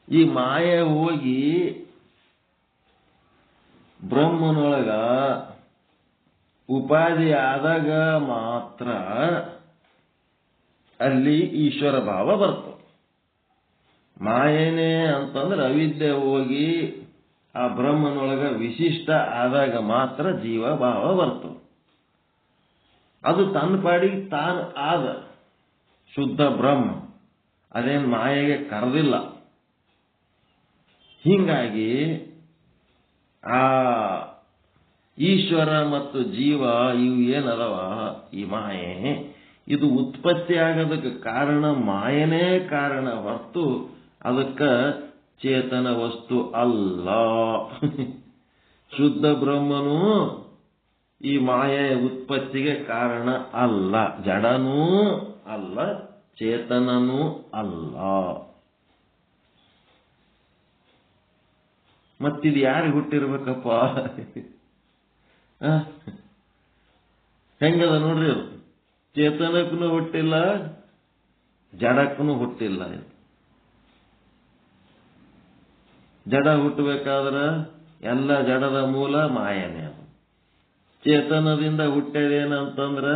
ಈ ಮಾಯೆ ಹೋಗಿ ಬ್ರಹ್ಮನೊಳಗ ಉಪಾಧಿ ಆದಾಗ ಮಾತ್ರ ಅಲ್ಲಿ ಈಶ್ವರ ಭಾವ ಬರ್ತದೆ. ಮಾಯೇನೆ ಅಂತಂದ್ರೆ ಅವಿದ್ಯೆ ಹೋಗಿ ಆ ಬ್ರಹ್ಮನೊಳಗ ವಿಶಿಷ್ಟ ಆದಾಗ ಮಾತ್ರ ಜೀವ ಭಾವ ಬರ್ತದೆ. ಅದು ತನ್ನ ಪಾಡಿಗೆ ತಾನು ಆದ ಶುದ್ಧ ಬ್ರಹ್ಮ, ಅದೇನು ಮಾಯೆಗೆ ಕರೆದಿಲ್ಲ. ಹೀಗಾಗಿ ಆ ಈಶ್ವರ ಮತ್ತು ಜೀವ ಇವು ಏನದವ, ಈ ಮಾಯೆ, ಇದು ಉತ್ಪತ್ತಿ ಆಗೋದಕ್ಕೆ ಕಾರಣ ಮಾಯನೇ ಕಾರಣ ಹೊರತು ಅದಕ್ಕೆ ಚೇತನ ವಸ್ತು ಅಲ್ಲ. ಶುದ್ಧ ಬ್ರಹ್ಮನು ಈ ಮಾಯೆಯ ಉತ್ಪತ್ತಿಗೆ ಕಾರಣ ಅಲ್ಲ, ಜಡನೂ ಅಲ್ಲ, ಚೇತನನೂ ಅಲ್ಲ. ಮತ್ತಿದು ಯಾರಿಗೆ ಹುಟ್ಟಿರ್ಬೇಕಪ್ಪ? ಹೆಂಗದ ನೋಡ್ರಿ, ಅದು ಚೇತನಕ್ಕೂ ಹುಟ್ಟಿಲ್ಲ, ಜಡಕ್ಕೂ ಹುಟ್ಟಿಲ್ಲ. ಜಡ ಹುಟ್ಟಬೇಕಾದ್ರೆ ಎಲ್ಲ ಜಡದ ಮೂಲ ಮಾಯನೇ. ಅದು ಚೇತನದಿಂದ ಹುಟ್ಟದೇನಂತಂದ್ರೆ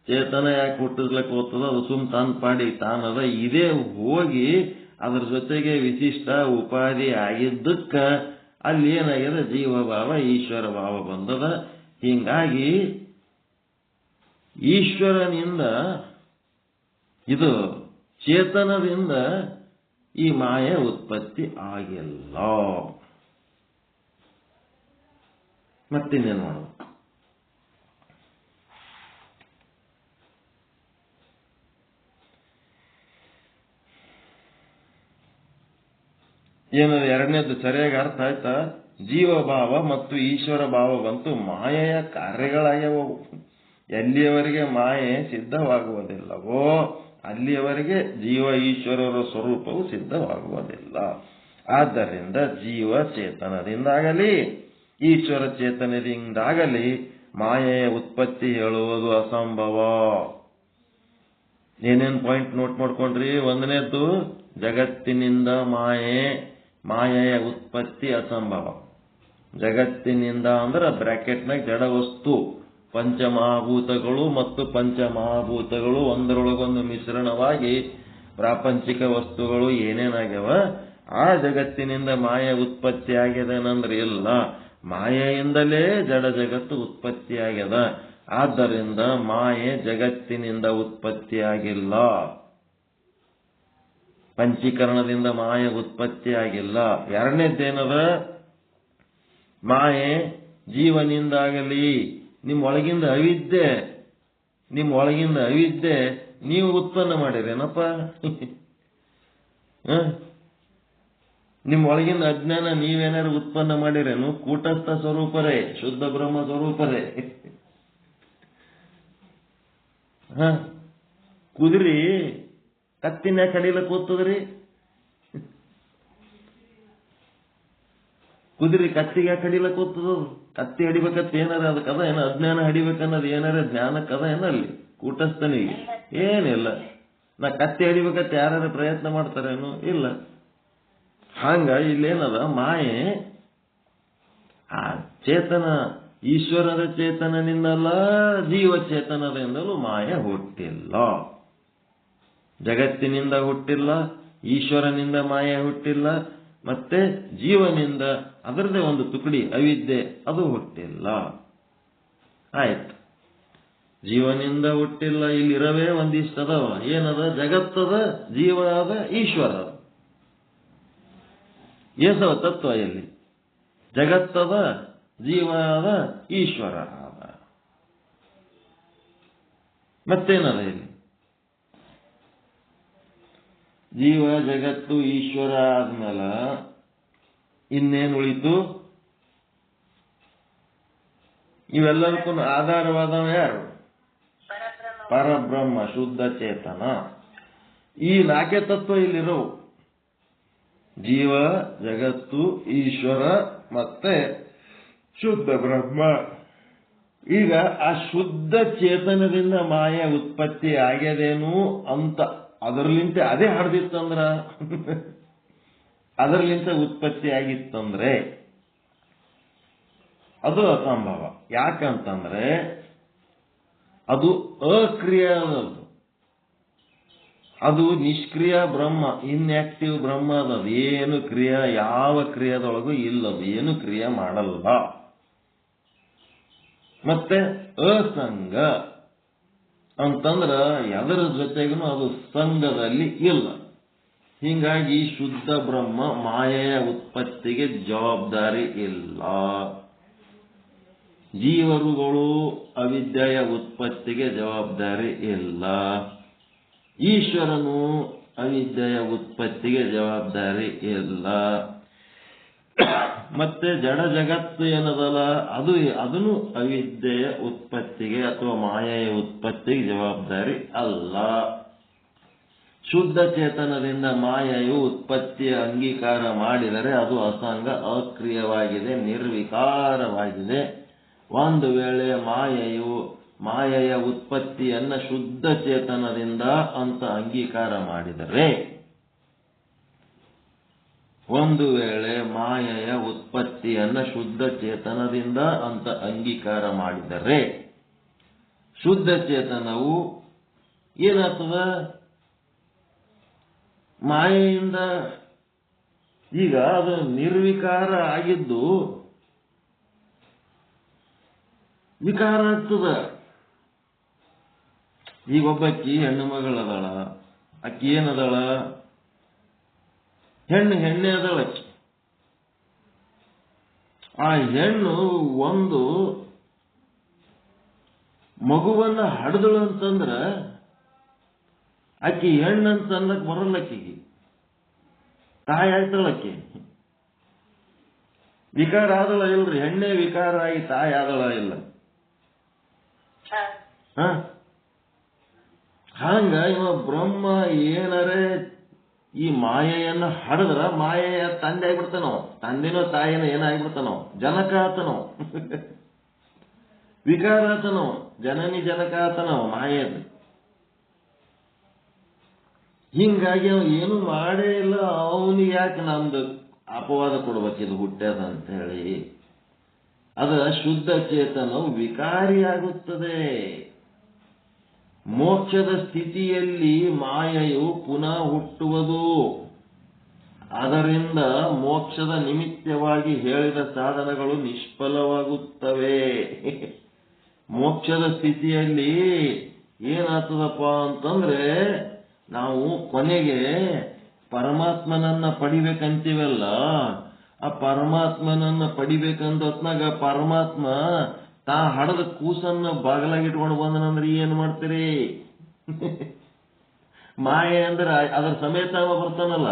ಚೇತನ ಯಾಕೆ ಹುಟ್ಟಿಸ್ಲಿಕ್ಕೆ ಹೋಗ್ತದ? ಅದು ಸುಮ್ ತನ್ನ ಪಾಡಿ ತಾನದ. ಇದೇ ಹೋಗಿ ಅದ್ರ ಜೊತೆಗೆ ವಿಶಿಷ್ಟ ಉಪಾಧಿ ಆಗಿದ್ದಕ್ಕ ಅಲ್ಲಿ ಏನಾಗಿದೆ, ಜೀವಭಾವ ಈಶ್ವರ ಭಾವ ಬಂದದ. ಹೀಗಾಗಿ ಈಶ್ವರನಿಂದ ಇದು ಚೇತನದಿಂದ ಈ ಮಾಯೆ ಉತ್ಪತ್ತಿ ಆಗಿಲ್ಲ. ಮತ್ತಿನ್ನೇನು ಮಾಡೋದು? ಏನದು ಎರಡನೇದು ಸರಿಯಾಗಿ ಅರ್ಥ ಆಯ್ತಾ? ಜೀವಭಾವ ಮತ್ತು ಈಶ್ವರ ಭಾವ ಬಂತು, ಮಾಯೆಯ ಕಾರ್ಯಗಳಾಗ್ಯವವು. ಎಲ್ಲಿಯವರೆಗೆ ಮಾಯೆ ಸಿದ್ಧವಾಗುವುದಿಲ್ಲವೋ ಅಲ್ಲಿಯವರೆಗೆ ಜೀವ ಈಶ್ವರರ ಸ್ವರೂಪವು ಸಿದ್ಧವಾಗುವುದಿಲ್ಲ. ಆದ್ದರಿಂದ ಜೀವ ಚೇತನದಿಂದಾಗಲಿ ಈಶ್ವರ ಚೇತನದಿಂದಾಗಲಿ ಮಾಯೆಯ ಉತ್ಪತ್ತಿ ಹೇಳುವುದು ಅಸಂಭವ. ಏನೇನು ಪಾಯಿಂಟ್ ನೋಟ್ ಮಾಡ್ಕೊಂಡ್ರಿ? ಒಂದನೇದ್ದು ಜಗತ್ತಿನಿಂದ ಮಾಯೆಯ ಉತ್ಪತ್ತಿ ಅಸಂಭವ. ಜಗತ್ತಿನಿಂದ ಅಂದ್ರೆ ಬ್ರಾಕೆಟ್ನಾಗ ಜಡ ವಸ್ತು, ಪಂಚಮಹಾಭೂತಗಳು ಮತ್ತು ಪಂಚಮಹಾಭೂತಗಳು ಒಂದರೊಳಗೊಂದು ಮಿಶ್ರಣವಾಗಿ ಪ್ರಾಪಂಚಿಕ ವಸ್ತುಗಳು ಏನೇನಾಗ್ಯವ, ಆ ಜಗತ್ತಿನಿಂದ ಮಾಯೆ ಉತ್ಪತ್ತಿ ಆಗಿದೆ ಅಂದ್ರೆ ಇಲ್ಲ. ಮಾಯೆಯಿಂದಲೇ ಜಡ ಜಗತ್ತು ಉತ್ಪತ್ತಿಯಾಗ್ಯದ. ಆದ್ದರಿಂದ ಮಾಯೆ ಜಗತ್ತಿನಿಂದ ಉತ್ಪತ್ತಿಯಾಗಿಲ್ಲ, ಪಂಚೀಕರಣದಿಂದ ಮಾಯೆ ಉತ್ಪತ್ತಿಯಾಗಿಲ್ಲ. ಎರಡನೇದ್ದೇನದ? ಮಾಯೆ ಜೀವನಿಂದಾಗಲಿ ನಿಮ್ಮ ಒಳಗಿಂದ ಅವಿದ್ಯೆ ನೀವು ಉತ್ಪನ್ನ ಮಾಡಿರೇನಪ್ಪ? ನಿಮ್ಮ ಒಳಗಿಂದ ಅಜ್ಞಾನ ನೀವೇನಾರು ಉತ್ಪನ್ನ ಮಾಡಿರೇನು? ಕೂಟಸ್ಥ ಸ್ವರೂಪರೇ, ಶುದ್ಧ ಬ್ರಹ್ಮ ಸ್ವರೂಪರೇ. ಕುದುರಿ ಕತ್ತಿನ ಕಡಿಲಕ್ಕೆ ಕೂತದ್ರಿ? ಕುದುರಿ ಕತ್ತಿಗೆ ಕಡಿಲಕ್ಕೆ ಕೂತದ? ಕತ್ತಿ ಹಡಿಬೇಕತ್ತ ಏನಾರ ಅದಕ್ಕದ ಏನ? ಅಜ್ಞಾನ ಹಡಿಬೇಕನ್ನೋದು ಏನಾರ ಜ್ಞಾನಕ್ಕದ ಏನಲ್ಲಿ ಕೂಟಸ್ಥನಿಗೆ? ಏನಿಲ್ಲ. ನಾ ಕತ್ತಿ ಹಡಿಬೇಕತ್ತ ಯಾರು ಪ್ರಯತ್ನ ಮಾಡ್ತಾರೇನು? ಇಲ್ಲ. ಹಂಗ ಇಲ್ಲೇನದ? ಮಾಯೆ ಆ ಚೇತನ ಈಶ್ವರನ ಚೇತನನಿಂದಲ್ಲ, ಜೀವ ಚೇತನದಿಂದಲೂ ಮಾಯೆ ಹುಟ್ಟಿಲ್ಲ. ಜಗತ್ತಿನಿಂದ ಹುಟ್ಟಿಲ್ಲ, ಈಶ್ವರನಿಂದ ಮಾಯೆ ಹುಟ್ಟಿಲ್ಲ, ಮತ್ತೆ ಜೀವನಿಂದ ಅದರದೇ ಒಂದು ತುಕಡಿ ಅವಿದ್ಯೆ ಅದು ಹುಟ್ಟಿಲ್ಲ. ಆಯ್ತು, ಜೀವನಿಂದ ಹುಟ್ಟಿಲ್ಲ. ಇಲ್ಲಿರವೇ ಒಂದಿಷ್ಟದವ. ಏನದ? ಜಗತ್ತದ, ಜೀವ ಅದ, ಈಶ್ವರ ಅದ. ಏಸವ ತತ್ವ ಎಲ್ಲಿ? ಜಗತ್ತದ, ಜೀವ ಅದ, ಈಶ್ವರ ಅದ. ಮತ್ತೇನದ ಇಲ್ಲಿ? ಜೀವ ಜಗತ್ತು ಈಶ್ವರ ಆದ್ಮೇಲೆ ಇನ್ನೇನು ಉಳಿತು? ಇವೆಲ್ಲದಕ್ಕೂ ಆಧಾರವಾದವ ಯಾರು? ಪರಬ್ರಹ್ಮ, ಶುದ್ಧ ಚೇತನ. ಈ ನಾಲ್ಕೇ ತತ್ವ ಇಲ್ಲಿರೋ: ಜೀವ, ಜಗತ್ತು, ಈಶ್ವರ ಮತ್ತೆ ಶುದ್ಧ ಬ್ರಹ್ಮ. ಈಗ ಆ ಶುದ್ಧ ಚೇತನದಿಂದ ಮಾಯೆ ಉತ್ಪತ್ತಿ ಆಗ್ಯದೇನು ಅಂತ ಅದರ್ಲಿಂತ ಅದೇ ಹಡ್ದಿತ್ತಂದ್ರ ಅದರ್ಲಿಂತ ಉತ್ಪತ್ತಿ ಆಗಿತ್ತಂದ್ರೆ ಅದು ಅಸಂಭವ. ಯಾಕಂತಂದ್ರೆ ಅದು ಅಕ್ರಿಯಾದದ್ದು, ಅದು ನಿಷ್ಕ್ರಿಯ ಬ್ರಹ್ಮ, ಇನ್ಆಕ್ಟಿವ್ ಬ್ರಹ್ಮ. ಅದದು ಏನು ಕ್ರಿಯೆ, ಯಾವ ಕ್ರಿಯೆದೊಳಗೂ ಇಲ್ಲದು, ಏನು ಕ್ರಿಯೆ ಮಾಡಲ್ಲ. ಮತ್ತೆ ಅಸಂಗ ಅಂತಂದ್ರ ಅದರ ಜೊತೆಗೂ ಅದು ಸಂಘದಲ್ಲಿ ಇಲ್ಲ. ಹೀಗಾಗಿ ಶುದ್ಧ ಬ್ರಹ್ಮ ಮಾಯೆಯ ಉತ್ಪತ್ತಿಗೆ ಜವಾಬ್ದಾರಿ ಇಲ್ಲ. ಜೀವರುಗಳು ಅವಿದ್ಯೆಯ ಉತ್ಪತ್ತಿಗೆ ಜವಾಬ್ದಾರಿ ಇಲ್ಲ. ಈಶ್ವರನು ಅವಿದ್ಯೆಯ ಉತ್ಪತ್ತಿಗೆ ಜವಾಬ್ದಾರಿ ಇಲ್ಲ. ಮತ್ತೆ ಜಡ ಜಗತ್ತು ಏನದಲ್ಲ ಅದನ್ನು ಅವಿದ್ಯೆಯ ಉತ್ಪತ್ತಿಗೆ ಅಥವಾ ಮಾಯೆಯ ಉತ್ಪತ್ತಿಗೆ ಜವಾಬ್ದಾರಿ ಅಲ್ಲ. ಶುದ್ಧ ಚೇತನದಿಂದ ಮಾಯೆಯು ಉತ್ಪತ್ತಿಯ ಅಂಗೀಕಾರ ಮಾಡಿದರೆ ಅದು ಅಸಂಗ, ಅಕ್ರಿಯವಾಗಿದೆ, ನಿರ್ವಿಕಾರವಾಗಿದೆ. ಒಂದು ವೇಳೆ ಮಾಯೆಯ ಉತ್ಪತ್ತಿಯನ್ನ ಶುದ್ಧ ಚೇತನದಿಂದ ಅಂತ ಅಂಗೀಕಾರ ಮಾಡಿದರೆ, ಒಂದು ವೇಳೆ ಮಾಯೆಯ ಉತ್ಪತ್ತಿಯನ್ನ ಶುದ್ಧ ಚೇತನದಿಂದ ಅಂತ ಅಂಗೀಕಾರ ಮಾಡಿದರೆ ಶುದ್ಧ ಚೇತನವು ಏನಾಗ್ತದ? ಮಾಯೆಯಿಂದ ಈಗ ಅದು ನಿರ್ವಿಕಾರ ಆಗಿದ್ದು ವಿಕಾರ ಆಗ್ತದ. ಈಗ ಒಬ್ಬಕ್ಕಿ ಹೆಣ್ಣು ಮಗಳದಾಳ, ಅಕ್ಕಿ ಏನದಾಳ, ಹೆಣ್ಣೆ ಅದಳ ಅಕ್ಕಿ. ಆ ಹೆಣ್ಣು ಒಂದು ಮಗುವನ್ನ ಹಡ್ದಳು ಅಂತಂದ್ರ ಅಕ್ಕಿ ಹೆಣ್ಣಂತ ಅನ್ನಕ್ ಬರಲ್ಲ, ಅಕ್ಕಿಗೆ ತಾಯಿ ಆಯ್ತಳಕ್ಕಿ. ವಿಕಾರ ಆದಳ ಇಲ್ರಿ, ಹೆಣ್ಣೆ ವಿಕಾರ ಆಗಿ ತಾಯಿ ಆದಳ ಇಲ್ಲ. ಹಂಗ ಇವ ಬ್ರಹ್ಮ ಏನರೇ ಈ ಮಾಯೆಯನ್ನ ಹಡದ್ರ ಮಾಯೆಯ ತಂದೆ ಆಗ್ಬಿಡ್ತಾನೋ, ತಂದೆನೋ ತಾಯಿನೋ ಏನಾಗ್ಬಿಡ್ತಾನೋ, ಜನಕ ಆತನೋ, ವಿಕಾರ ಆತನೋ, ಜನನಿ ಜನಕ ಆತನೋ ಮಾಯೆದು. ಹಿಂಗಾಗಿ ಅವ ಏನು ಮಾಡೇ ಇಲ್ಲ. ಅವನಿಗೆ ಯಾಕೆ ನಮ್ದು ಅಪವಾದ ಕೊಡ್ಬೇಕಿದು ಹುಟ್ಟ್ಯದ ಅಂತ ಹೇಳಿ. ಅದ ಶುದ್ಧ ಚೇತನವು ವಿಕಾರಿಯಾಗುತ್ತದೆ. ಮೋಕ್ಷದ ಸ್ಥಿತಿಯಲ್ಲಿ ಮಾಯೆಯು ಪುನಃ ಹುಟ್ಟುವುದು. ಅದರಿಂದ ಮೋಕ್ಷದ ನಿಮಿತ್ತವಾಗಿ ಹೇಳಿದ ಸಾಧನಗಳು ನಿಷ್ಫಲವಾಗುತ್ತವೆ. ಮೋಕ್ಷದ ಸ್ಥಿತಿಯಲ್ಲಿ ಏನಾಗ್ತದಪ್ಪ ಅಂತಂದ್ರೆ, ನಾವು ಕೊನೆಗೆ ಪರಮಾತ್ಮನನ್ನ ಪಡಿಬೇಕಂತೀವಲ್ಲ, ಆ ಪರಮಾತ್ಮನನ್ನ ಪಡಿಬೇಕಂದ ಹೊತ್ನಾಗ ಪರಮಾತ್ಮ ತಾ ಹಡದ ಕೂಸನ್ನ ಬಾಗಲಾಗಿಟ್ಕೊಂಡು ಬಂದನಂದ್ರೆ ಏನ್ ಮಾಡ್ತೀರಿ? ಮಾಯೆ ಅಂದ್ರೆ ಅದರ ಸಮೇತ ಬರ್ತಾನಲ್ಲ.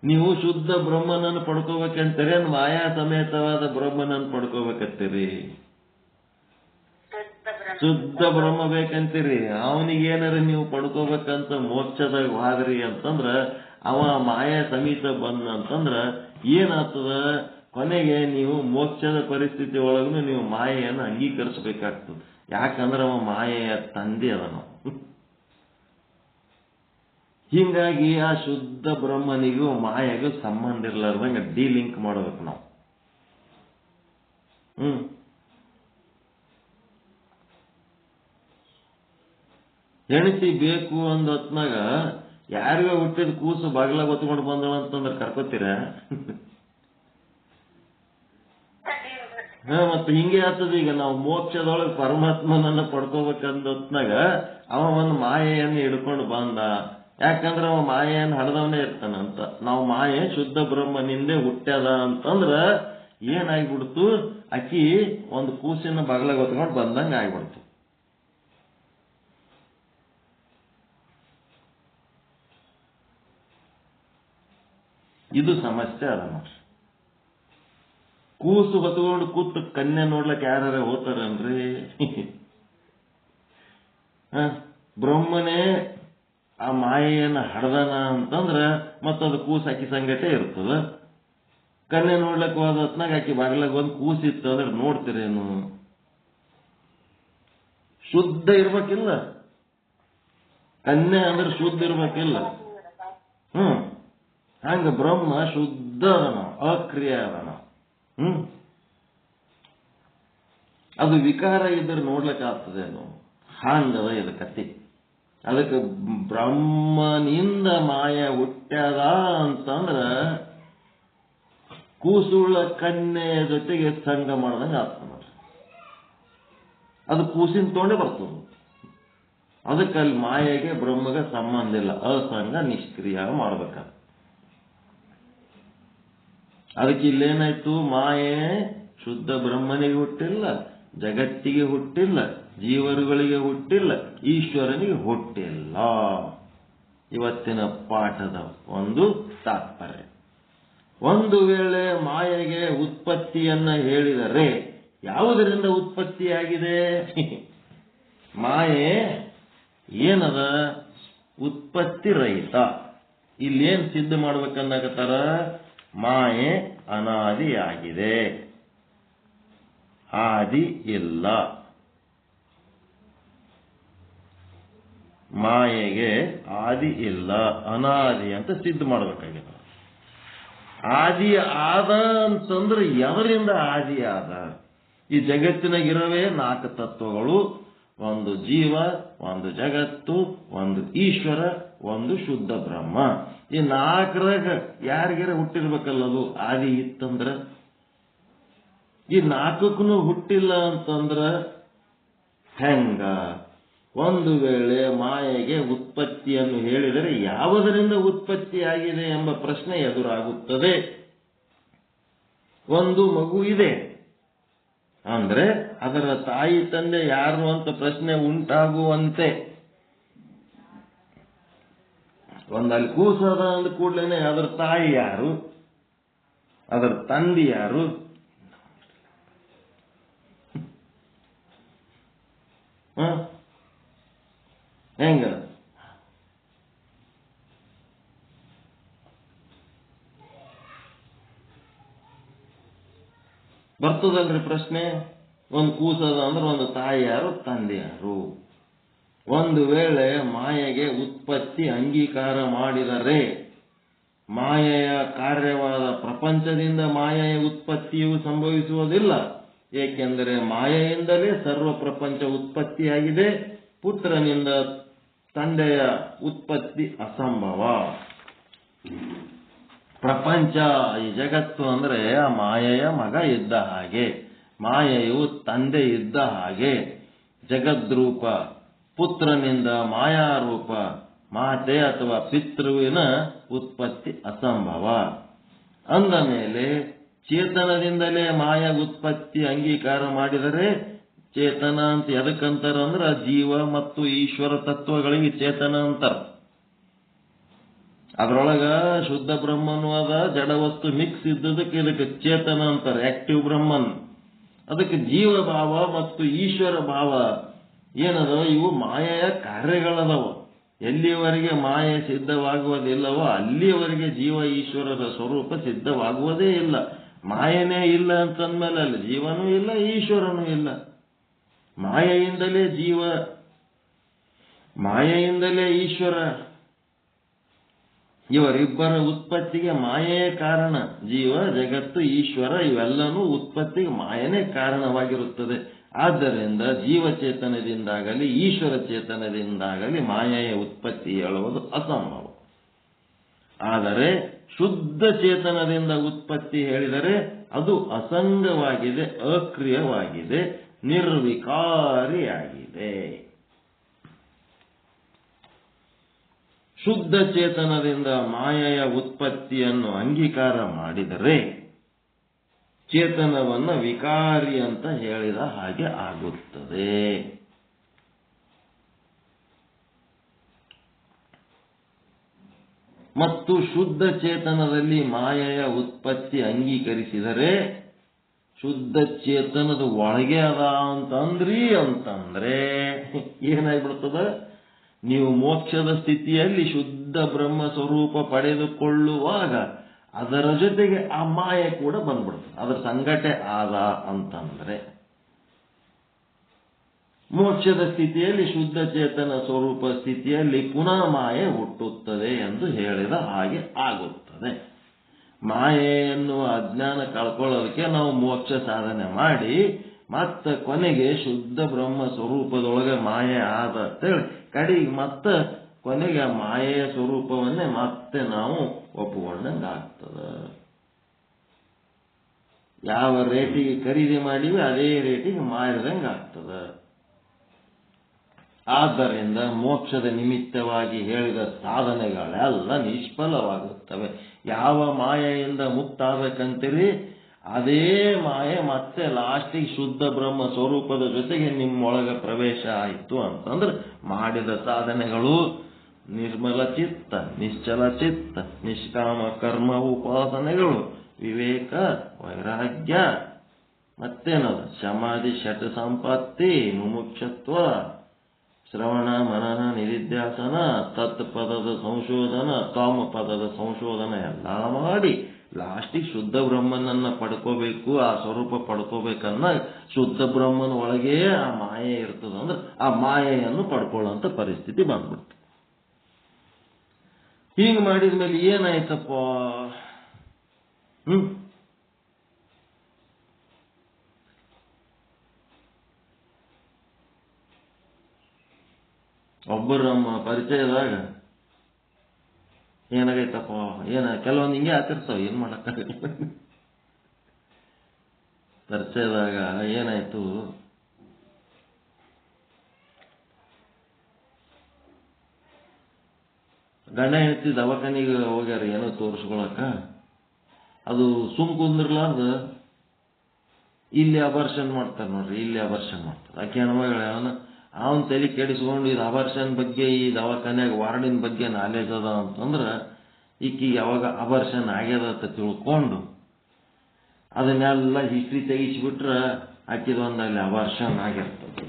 ನೀವು ಶುದ್ಧ ಬ್ರಹ್ಮನನ್ನು ಪಡ್ಕೋಬೇಕಂತೀರಿ, ಮಾಯಾ ಸಮೇತವಾದ ಬ್ರಹ್ಮನನ್ನು ಪಡ್ಕೋಬೇಕಂತೀರಿ? ಶುದ್ಧ ಬ್ರಹ್ಮ ಬೇಕಂತೀರಿ. ಅವನಿಗೇನಾರ ನೀವು ಪಡ್ಕೋಬೇಕಂತ ಮೋಕ್ಷದಾಗ ಹೋದ್ರಿ ಅಂತಂದ್ರ, ಅವ ಮಾಯಾ ಸಮೀಪ ಬಂದ ಅಂತಂದ್ರ ಏನಾಗ್ತದ? ಕೊನೆಗೆ ನೀವು ಮೋಕ್ಷದ ಪರಿಸ್ಥಿತಿ ಒಳಗೂ ನೀವು ಮಾಯೆಯನ್ನು ಅಂಗೀಕರಿಸಬೇಕಾಗ್ತದೆ. ಯಾಕಂದ್ರೆ ಅವ ಮಾಯೆಯ ತಂದೆ ಅದನ. ಹಿಂಗಾಗಿ ಆ ಶುದ್ಧ ಬ್ರಹ್ಮನಿಗೂ ಮಾಯೆಗೂ ಸಂಬಂಧ ಇರ್ಲಾರ್ದಂಗ ಡಿಲಿಂಕ್ ಮಾಡ್ಬೇಕು ನಾವು. ಹೆಣತಿ ಬೇಕು ಅಂದ ಹೊತ್ನಾಗ ಯಾರಿಗ ಹುಟ್ಟಿದ ಕೂಸು ಬಾಗಿಲ ಗೊತ್ಕೊಂಡು ಬಂದಳ ಅಂತಂದ್ರೆ ಕರ್ಕೋತೀರ? ಮತ್ತೆ ಹಿಂಗೆ ಆಗ್ತದ. ಈಗ ನಾವು ಮೋಕ್ಷದೊಳಗೆ ಪರಮಾತ್ಮನನ್ನ ಪಡ್ಕೋಬೇಕಂದ ಹೊತ್ನಾಗ ಅವ ಒಂದು ಮಾಯೆಯನ್ನು ಹಿಡ್ಕೊಂಡು ಬಂದ. ಯಾಕಂದ್ರೆ ಅವ ಮಾಯೆಯನ್ನು ಹಡ್ದವನೇ ಇರ್ತಾನಂತ. ನಾವು ಮಾಯೆ ಶುದ್ಧ ಬ್ರಹ್ಮನಿಂದೆ ಹುಟ್ಟ್ಯದ ಅಂತಂದ್ರ ಏನಾಗ್ಬಿಡ್ತು? ಅಕ್ಕಿ ಒಂದು ಕೂಸಿನ ಬಾಗಿಲ ಗೊತ್ಕೊಂಡು ಬಂದಂಗ ಆಗ್ಬಿಡ್ತು. ಇದು ಸಮಸ್ಯೆ ಅದ ನೋಡ್ರಿ. ಕೂಸು ಹೊತ್ಕೊಂಡು ಕೂತು ಕನ್ಯೆ ನೋಡ್ಲಕ್ ಯಾರ ಹೋತಾರನ್ರಿ? ಬ್ರಹ್ಮನೇ ಆ ಮಾಯೆಯನ್ನ ಹಡ್ದಾನ ಅಂತಂದ್ರ ಮತ್ತದು ಕೂಸು ಅಕ್ಕಿ ಸಂಗಟೆ ಇರ್ತದ. ಕನ್ಯೆ ನೋಡ್ಲಕ್ ಹೋದ ಹೊತ್ನಾಗ ಆಕಿ ಬಾಗ್ಲಾಗ ಒಂದು ಕೂಸಿತ್ತು ಅಂದ್ರೆ ನೋಡ್ತಿರೇನು? ಶುದ್ಧ ಇರ್ಬೇಕಿಲ್ಲ? ಕನ್ಯೆ ಅಂದ್ರೆ ಶುದ್ಧ ಇರ್ಬೇಕಿಲ್ಲ? ಹಂಗ ಬ್ರಹ್ಮ ಶುದ್ಧ ಅದನ, ಅಕ್ರಿಯ ಅದನ. ಅದು ವಿಕಾರ ಇದ್ರೆ ನೋಡ್ಲಿಕ್ಕೆ ಆಗ್ತದೇನು? ಹಾಂಗದ ಇದು ಕತಿ. ಅದಕ್ಕೆ ಬ್ರಹ್ಮನಿಂದ ಮಾಯ ಹುಟ್ಟ್ಯದ ಅಂತಂದ್ರ ಕೂಸುಳ್ಳ ಕನ್ಯೆಯ ಜೊತೆಗೆ ಸಂಘ ಮಾಡ್ದಂಗ ಆಗ್ತದ ನೋಡ್ರಿ. ಅದು ಕೂಸಿನ ತೊಂಡೆ ಬರ್ತದ. ಅದಕ್ಕೆ ಅಲ್ಲಿ ಮಾಯೆಗೆ ಬ್ರಹ್ಮಗೆ ಸಂಬಂಧ ಇಲ್ಲ. ಅಸಂಗ ನಿಷ್ಕ್ರಿಯ ಮಾಡ್ಬೇಕ. ಅದಕ್ಕೆ ಇಲ್ಲೇನಾಯ್ತು? ಮಾಯೆ ಶುದ್ಧ ಬ್ರಹ್ಮನಿಗೆ ಹುಟ್ಟಿಲ್ಲ, ಜಗತ್ತಿಗೆ ಹುಟ್ಟಿಲ್ಲ, ಜೀವರುಗಳಿಗೆ ಹುಟ್ಟಿಲ್ಲ, ಈಶ್ವರನಿಗೆ ಹುಟ್ಟಿಲ್ಲ. ಇವತ್ತಿನ ಪಾಠದ ಒಂದು ತಾತ್ಪರ್ಯ. ಒಂದು ವೇಳೆ ಮಾಯೆಗೆ ಉತ್ಪತ್ತಿಯನ್ನ ಹೇಳಿದರೆ ಯಾವುದರಿಂದ ಉತ್ಪತ್ತಿಯಾಗಿದೆ? ಮಾಯೆ ಏನದ? ಉತ್ಪತ್ತಿ ರಹಿತ. ಇಲ್ಲೇನ್ ಸಿದ್ಧ ಮಾಡ್ಬೇಕನ್ನಾಗತ್ತಾರ? ಮಾಯೆ ಅನಾದಿಯಾಗಿದೆ, ಆದಿ ಇಲ್ಲ. ಮಾಯೆಗೆ ಆದಿ ಇಲ್ಲ, ಅನಾದಿ ಅಂತ ಸಿದ್ಧ ಮಾಡಬೇಕಾಗಿದೆ. ಆದಿ ಆದ ಅಂತಂದ್ರೆ ಎದರಿಂದ ಆದಿ ಆದ? ಈ ಜಗತ್ತಿನಾಗಿರವೇ 4 ತತ್ವಗಳು. ಒಂದು ಜೀವ, ಒಂದು ಜಗತ್ತು, ಒಂದು ಈಶ್ವರ, ಒಂದು ಶುದ್ಧ ಬ್ರಹ್ಮ. ಈ 4ರಾಗ ಯಾರಿಗಾರ ಹುಟ್ಟಿರ್ಬೇಕಲ್ಲದು ಆದಿ ಇತ್ತಂದ್ರ. ಈ 4ಕ್ಕೂ ಹುಟ್ಟಿಲ್ಲ ಅಂತಂದ್ರ ಹೆಂಗ? ಒಂದು ವೇಳೆ ಮಾಯೆಗೆ ಉತ್ಪತ್ತಿಯನ್ನು ಹೇಳಿದರೆ ಯಾವುದರಿಂದ ಉತ್ಪತ್ತಿಯಾಗಿದೆ ಎಂಬ ಪ್ರಶ್ನೆ ಎದುರಾಗುತ್ತದೆ. ಒಂದು ಮಗು ಇದೆ ಅಂದ್ರೆ ಅದರ ತಾಯಿ ತಂದೆ ಯಾರು ಅಂತ ಪ್ರಶ್ನೆ ಉಂಟಾಗುವಂತೆ. ಒಂದಲ್ಲಿ ಕೂಸದ ಅಂದ ಕೂಡಲೇ ಅದರ ತಾಯಿ ಯಾರು, ಅದರ ತಂದೆ ಯಾರು? ಹೆಂಗ? ಬರ್ತದಲ್ರಿ ಪ್ರಶ್ನೆ. ಒಂದು ಕೂಸದ ಅಂದ್ರೆ ಒಂದು ತಾಯಿ ಯಾರು, ತಂದೆ ಯಾರು? ಒಂದು ವೇಳೆ ಮಾಯೆಗೆ ಉತ್ಪತ್ತಿ ಅಂಗೀಕಾರ ಮಾಡಿದರೆ ಮಾಯೆಯ ಕಾರ್ಯವಾದ ಪ್ರಪಂಚದಿಂದ ಮಾಯೆಯ ಉತ್ಪತ್ತಿಯು ಸಂಭವಿಸುವುದಿಲ್ಲ. ಏಕೆಂದರೆ ಮಾಯೆಯಿಂದಲೇ ಸರ್ವ ಪ್ರಪಂಚ ಉತ್ಪತ್ತಿಯಾಗಿದೆ. ಪುತ್ರನಿಂದ ತಂದೆಯ ಉತ್ಪತ್ತಿ ಅಸಂಭವ. ಪ್ರಪಂಚ, ಈ ಜಗತ್ತು ಅಂದ್ರೆ ಆ ಮಾಯೆಯ ಮಗ ಇದ್ದ ಹಾಗೆ, ಮಾಯೆಯು ತಂದೆ ಇದ್ದ ಹಾಗೆ. ಜಗದ್ರೂಪ ಪುತ್ರನಿಂದ ಮಾಯಾರೂಪ ಮಾತೆ ಅಥವಾ ಪಿತೃವಿನ ಉತ್ಪತ್ತಿ ಅಸಂಭವ. ಅಂದ ಮೇಲೆ ಚೇತನದಿಂದಲೇ ಮಾಯ ಉತ್ಪತ್ತಿ ಅಂಗೀಕಾರ ಮಾಡಿದರೆ, ಚೇತನ ಅಂತ ಎದಕ್ಕಂತಾರ ಅಂದ್ರೆ ಜೀವ ಮತ್ತು ಈಶ್ವರ ತತ್ವಗಳಿಗೆ ಚೇತನ ಅಂತಾರ. ಅದರೊಳಗ ಶುದ್ಧ ಬ್ರಹ್ಮನು ಅದ, ಜಡವಸ್ತು ಮಿಕ್ಸ್ ಇದ್ದದಕ್ಕೆ ಇದಕ್ಕೆ ಚೇತನ ಅಂತಾರೆ, ಆಕ್ಟಿವ್ ಬ್ರಹ್ಮನ್. ಅದಕ್ಕೆ ಜೀವ ಭಾವ ಮತ್ತು ಈಶ್ವರ ಭಾವ ಏನದ, ಇವು ಮಾಯೆಯ ಕಾರ್ಯಗಳದವ. ಎಲ್ಲಿಯವರೆಗೆ ಮಾಯೆ ಸಿದ್ಧವಾಗುವುದಿಲ್ಲವೋ ಅಲ್ಲಿಯವರೆಗೆ ಜೀವ ಈಶ್ವರರ ಸ್ವರೂಪ ಸಿದ್ಧವಾಗುವುದೇ ಇಲ್ಲ. ಮಾಯನೇ ಇಲ್ಲ ಅಂತಂದ್ಮೇಲೆ ಅಲ್ಲಿ ಜೀವನೂ ಇಲ್ಲ, ಈಶ್ವರನೂ ಇಲ್ಲ. ಮಾಯೆಯಿಂದಲೇ ಜೀವ, ಮಾಯೆಯಿಂದಲೇ ಈಶ್ವರ. ಇವರಿಬ್ಬರ ಉತ್ಪತ್ತಿಗೆ ಮಾಯೆಯೇ ಕಾರಣ. ಜೀವ, ಜಗತ್ತು, ಈಶ್ವರ ಇವೆಲ್ಲನೂ ಉತ್ಪತ್ತಿಗೆ ಮಾಯನೇ ಕಾರಣವಾಗಿರುತ್ತದೆ. ಆದ್ದರಿಂದ ಜೀವಚೇತನದಿಂದಾಗಲಿ ಈಶ್ವರ ಚೇತನದಿಂದಾಗಲಿ ಮಾಯೆಯ ಉತ್ಪತ್ತಿ ಹೇಳುವುದು ಅಸಂಭವ. ಆದರೆ ಶುದ್ಧ ಚೇತನದಿಂದ ಉತ್ಪತ್ತಿ ಹೇಳಿದರೆ ಅದು ಅಸಂಗವಾಗಿದೆ, ಅಕ್ರಿಯವಾಗಿದೆ, ನಿರ್ವಿಕಾರಿಯಾಗಿದೆ. ಶುದ್ಧ ಚೇತನದಿಂದ ಮಾಯೆಯ ಉತ್ಪತ್ತಿಯನ್ನು ಅಂಗೀಕಾರ ಮಾಡಿದರೆ ಚೇತನವನ್ನ ವಿಕಾರಿ ಅಂತ ಹೇಳಿದ ಹಾಗೆ ಆಗುತ್ತದೆ. ಮತ್ತು ಶುದ್ಧ ಚೇತನದಲ್ಲಿ ಮಾಯೆಯ ಉತ್ಪತ್ತಿ ಅಂಗೀಕರಿಸಿದರೆ ಶುದ್ಧ ಚೇತನದ ಒಳಗೆ ಅದ ಅಂತಂದ್ರೆ ಏನಾಗ್ಬಿಡ್ತದ? ನೀವು ಮೋಕ್ಷದ ಸ್ಥಿತಿಯಲ್ಲಿ ಶುದ್ಧ ಬ್ರಹ್ಮ ಸ್ವರೂಪ ಪಡೆದುಕೊಳ್ಳುವಾಗ ಅದರ ಜೊತೆಗೆ ಆ ಮಾಯೆ ಕೂಡ ಬಂದ್ಬಿಡ್ತದೆ. ಅದರ ಸಂಗಟೆ ಆದ ಅಂತಂದ್ರೆ ಮೋಕ್ಷದ ಸ್ಥಿತಿಯಲ್ಲಿ ಶುದ್ಧ ಚೇತನ ಸ್ವರೂಪ ಸ್ಥಿತಿಯಲ್ಲಿ ಪುನಃ ಮಾಯೆ ಹುಟ್ಟುತ್ತದೆ ಎಂದು ಹೇಳಿದ ಹಾಗೆ ಆಗುತ್ತದೆ. ಮಾಯೆ ಎನ್ನುವ ಅಜ್ಞಾನ ಕಳ್ಕೊಳ್ಳೋದಕ್ಕೆ ನಾವು ಮೋಕ್ಷ ಸಾಧನೆ ಮಾಡಿ ಮತ್ತೆ ಕೊನೆಗೆ ಶುದ್ಧ ಬ್ರಹ್ಮ ಸ್ವರೂಪದೊಳಗೆ ಮಾಯೆ ಆದ ಅಂತೇಳಿ ಕಡೆಗೆ ಮತ್ತೆ ಕೊನೆಗೆ ಆ ಮಾಯೆಯ ಸ್ವರೂಪವನ್ನೇ ಮತ್ತೆ ನಾವು ಒಪ್ಪಿಕೊಂಡಂಗಾಗ್ತದೆ. ಯಾವ ರೇಟಿಗೆ ಖರೀದಿ ಮಾಡಿವಿ ಅದೇ ರೇಟಿಗೆ ಮಾರಿದಂಗೆ ಆಗ್ತದೆ. ಆದ್ದರಿಂದ ಮೋಕ್ಷದ ನಿಮಿತ್ತವಾಗಿ ಹೇಳಿದ ಸಾಧನೆಗಳೆಲ್ಲ ನಿಷ್ಫಲವಾಗುತ್ತವೆ. ಯಾವ ಮಾಯೆಯಿಂದ ಮುಕ್ತ ಆಗಬೇಕಂತೀರಿ ಅದೇ ಮಾಯೆ ಮತ್ತೆ ಲಾಸ್ಟಿಗೆ ಶುದ್ಧ ಬ್ರಹ್ಮ ಸ್ವರೂಪದ ಜೊತೆಗೆ ನಿಮ್ಮೊಳಗೆ ಪ್ರವೇಶ ಆಯಿತು ಅಂತಂದ್ರೆ ಮಾಡಿದ ಸಾಧನೆಗಳು ನಿರ್ಮಲ ಚಿತ್ತ, ನಿಶ್ಚಲ ಚಿತ್ತ, ನಿಷ್ಕಾಮ ಕರ್ಮ ಉಪಾಸನೆಗಳು, ವಿವೇಕ, ವೈರಾಗ್ಯ, ಮತ್ತೇನದು ಸಮಾಧಿ, ಷಟ್ ಸಂಪತ್ತಿ, ಮುಮುಕ್ಷತ್ವ, ಶ್ರವಣ ಮನನ ನಿಧಿಧ್ಯಾಸನ, ತತ್ ಪದದ ಸಂಶೋಧನ, ಕಾಮ ಪದದ ಸಂಶೋಧನ ಎಲ್ಲ ಮಾಡಿ ಲಾಸ್ಟಿಗೆ ಶುದ್ಧ ಬ್ರಹ್ಮನನ್ನ ಪಡ್ಕೋಬೇಕು, ಆ ಸ್ವರೂಪ ಪಡ್ಕೋಬೇಕನ್ನ ಶುದ್ಧ ಬ್ರಹ್ಮನ ಒಳಗೇ ಆ ಮಾಯೆ ಇರ್ತದ ಅಂದ್ರೆ ಆ ಮಾಯೆಯನ್ನು ಪಡ್ಕೊಳ್ಳೋಂಥ ಪರಿಸ್ಥಿತಿ ಬಂದ್ಬಿಡ್ತು. ಹೀಗೆ ಮಾಡಿದ ಮೇಲೆ ಏನಾಯ್ತಪ್ಪ? ಒಬ್ಬರು ನಮ್ಮ ಪರಿಚಯದಾಗ ಏನಾಗೈತಪ್ಪ, ಕೆಲವೊಂದು ಹಿಂಗೆ ಆತಿರ್ತಾವ, ಏನ್ ಮಾಡಕ್ಕಾಗಲ್ಲ. ಪರಿಚಯದಾಗ ಏನಾಯ್ತು, ಗಂಡ ಹೆಂಡತಿ ದವಾಖಾನಿಗೆ ಹೋಗ್ಯಾರ ಏನೋ ತೋರಿಸ್ಕೊಳಕ, ಅದು ಸುಮ್ ಕುಂದ್ರಲಾರ್ದ ಇಲ್ಲಿ ಅಬಾರ್ಷನ್ ಮಾಡ್ತಾರೆ ನೋಡ್ರಿ, ಇಲ್ಲಿ ಅಬಾರ್ಷನ್ ಮಾಡ್ತಾರೆ. ಆಕೆ ಹೆಣ್ಮಗಳ ಅವನ ತಲೆ ಕೆಡಿಸ್ಕೊಂಡು ಇದು ಅಬಾರ್ಷನ್ ಬಗ್ಗೆ ಈ ದವಾಖಾನ್ಯಾಗ ವಾರ್ಡಿನ ಬಗ್ಗೆ ನಾಲೆಜ್ ಅದ ಅಂತಂದ್ರೆ ಈಕಿಗೆ ಯಾವಾಗ ಅಬಾರ್ಷನ್ ಆಗ್ಯದ ಅಂತ ತಿಳ್ಕೊಂಡು ಅದನ್ನೆಲ್ಲ ಹಿಸ್ಟ್ರಿ ತೆಗಿಸ್ಬಿಟ್ರೆ ಆಕಿದೊಂದು ಅಲ್ಲಿ ಅಬಾರ್ಷನ್ ಆಗಿರ್ತದೆ.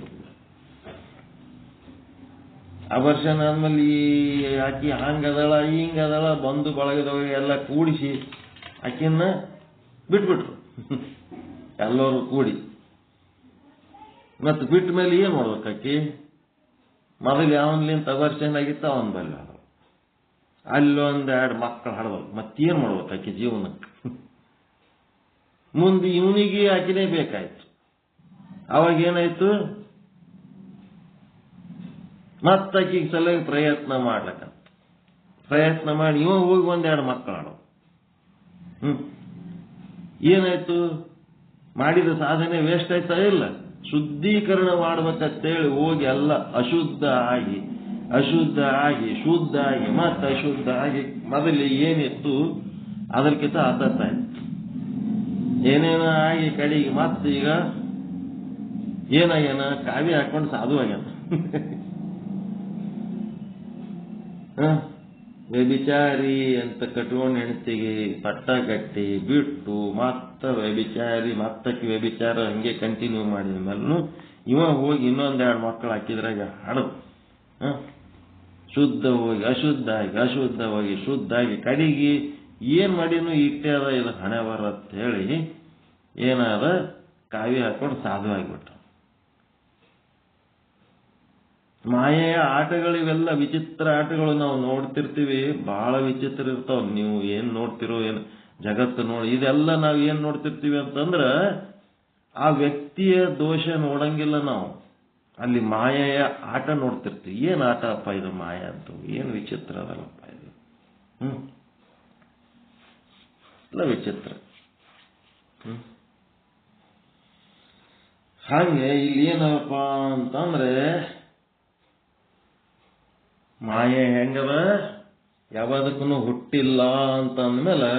ಅಬಾರ್ಷನ್ ಆದ್ಮೇಲೆ ಆಕಿ ಹಂಗದಳ ಹಿಂಗದಳ ಬಂದು ಬಳಗದವ ಎಲ್ಲ ಕೂಡಿಸಿ ಆಕಿನ್ನ ಬಿಟ್ಬಿಟ್ರು ಎಲ್ಲರೂ ಕೂಡಿ. ಮತ್ತು ಬಿಟ್ಟ ಮೇಲೆ ಏನು ಮಾಡ್ಬೇಕು ಆಕಿ? ಮೊದಲು ಯಾವನ್ಲಿಂತ ಅಬಾರ್ಷನ್ ಆಗಿತ್ತು ಅವನ ಬಲ್ಲ ಅಲ್ಲೊಂದೆರಡು ಮಕ್ಕಳು ಹಡ್ದವು. ಮತ್ತೇನು ಮಾಡ್ಬೇಕು ಆಕಿ ಜೀವನಕ್ಕೆ? ಮುಂದೆ ಇವನಿಗೆ ಆಕಿನೇ ಬೇಕಾಯ್ತು. ಅವಾಗ ಏನಾಯ್ತು? ಮತ್ತಾಕಿಗೆ ಸಲುವಾಗಿ ಪ್ರಯತ್ನ ಮಾಡ್ಲಕ್ಕಂತ ಪ್ರಯತ್ನ ಮಾಡಿ ಇವ ಹೋಗಿ ಒಂದೆರಡು ಮಕ್ಕಳು ಆಡೋ. ಏನಾಯ್ತು? ಮಾಡಿದ ಸಾಧನೆ ವೇಸ್ಟ್ ಆಯ್ತಾ ಇಲ್ಲ? ಶುದ್ಧೀಕರಣ ಮಾಡ್ಬೇಕಂತೇಳಿ ಹೋಗಿ ಎಲ್ಲ ಅಶುದ್ಧ ಆಗಿ ಶುದ್ಧ ಆಗಿ ಮತ್ತೆ ಅಶುದ್ಧ ಆಗಿ ಮೊದಲು ಏನಿತ್ತು ಅದಕ್ಕಿಂತ ಹತ್ತಾಯ್ತು. ಏನೇನ ಆಗಿ ಕಡೆಗೆ ಮತ್ತೆ ಈಗ ಏನಾಗ್ಯಾನ? ಕಾವಿ ಹಾಕೊಂಡು ಸಾಧು ಆಗ್ಯಾನ. ವ್ಯಭಿಚಾರಿ ಅಂತ ಕಟ್ಕೊಂಡು ಹೆಣ್ತಿಗೆ ಪಟ್ಟ ಕಟ್ಟಿ ಬಿಟ್ಟು ಮತ್ತ ವ್ಯಭಿಚಾರಿ ಮತ್ತಕ್ಕೆ ವ್ಯಭಿಚಾರ ಹಂಗೆ ಕಂಟಿನ್ಯೂ ಮಾಡಿದ ಮೇಲೂ ಇವ ಹೋಗಿ ಇನ್ನೊಂದೆರಡು ಮಕ್ಕಳು ಹಾಕಿದ್ರಾಗ ಹಡದು ಶುದ್ಧ ಹೋಗಿ ಅಶುದ್ಧವಾಗಿ ಶುದ್ಧಾಗಿ ಕಡೆಗೆ ಏನ್ ಮಾಡಿನೂ ಇಟ್ಟೆ ಅದ ಇದು ಹಣೆ ಬರತ್ತ ಹೇಳಿ ಏನಾದ ಕಾವಿ ಹಾಕೊಂಡು ಸಾಧು ಆಗಿಬಿಟ್ಟ. ಮಾಯೆಯ ಆಟಗಳಿವೆಲ್ಲ ವಿಚಿತ್ರ ಆಟಗಳು ನಾವು ನೋಡ್ತಿರ್ತೀವಿ, ಬಹಳ ವಿಚಿತ್ರ ಇರ್ತಾವ. ನೀವು ಏನ್ ನೋಡ್ತಿರೋ ಏನು ಜಗತ್ತು ನೋಡಿ ಇದೆಲ್ಲ ನಾವು ಏನ್ ನೋಡ್ತಿರ್ತೀವಿ ಅಂತಂದ್ರ ಆ ವ್ಯಕ್ತಿಯ ದೋಷ ನೋಡಂಗಿಲ್ಲ ನಾವು, ಅಲ್ಲಿ ಮಾಯೆಯ ಆಟ ನೋಡ್ತಿರ್ತೀವಿ. ಏನ್ ಆಟ ಅಪ್ಪ ಇದು ಮಾಯ ಅಂತ, ಏನ್ ವಿಚಿತ್ರ ಅದಲ್ಲಪ್ಪ ಇದು. ಎಲ್ಲ ವಿಚಿತ್ರ. ಹಾಗೆ ಇಲ್ಲಿ ಏನಪ್ಪ ಅಂತಂದ್ರೆ ಮಾಯೆ ಹೆಂಗದ? ಯಾವದಕ್ಕೂ ಹುಟ್ಟಿಲ್ಲ ಅಂತ ಅಂದ್ಮೇಲೆ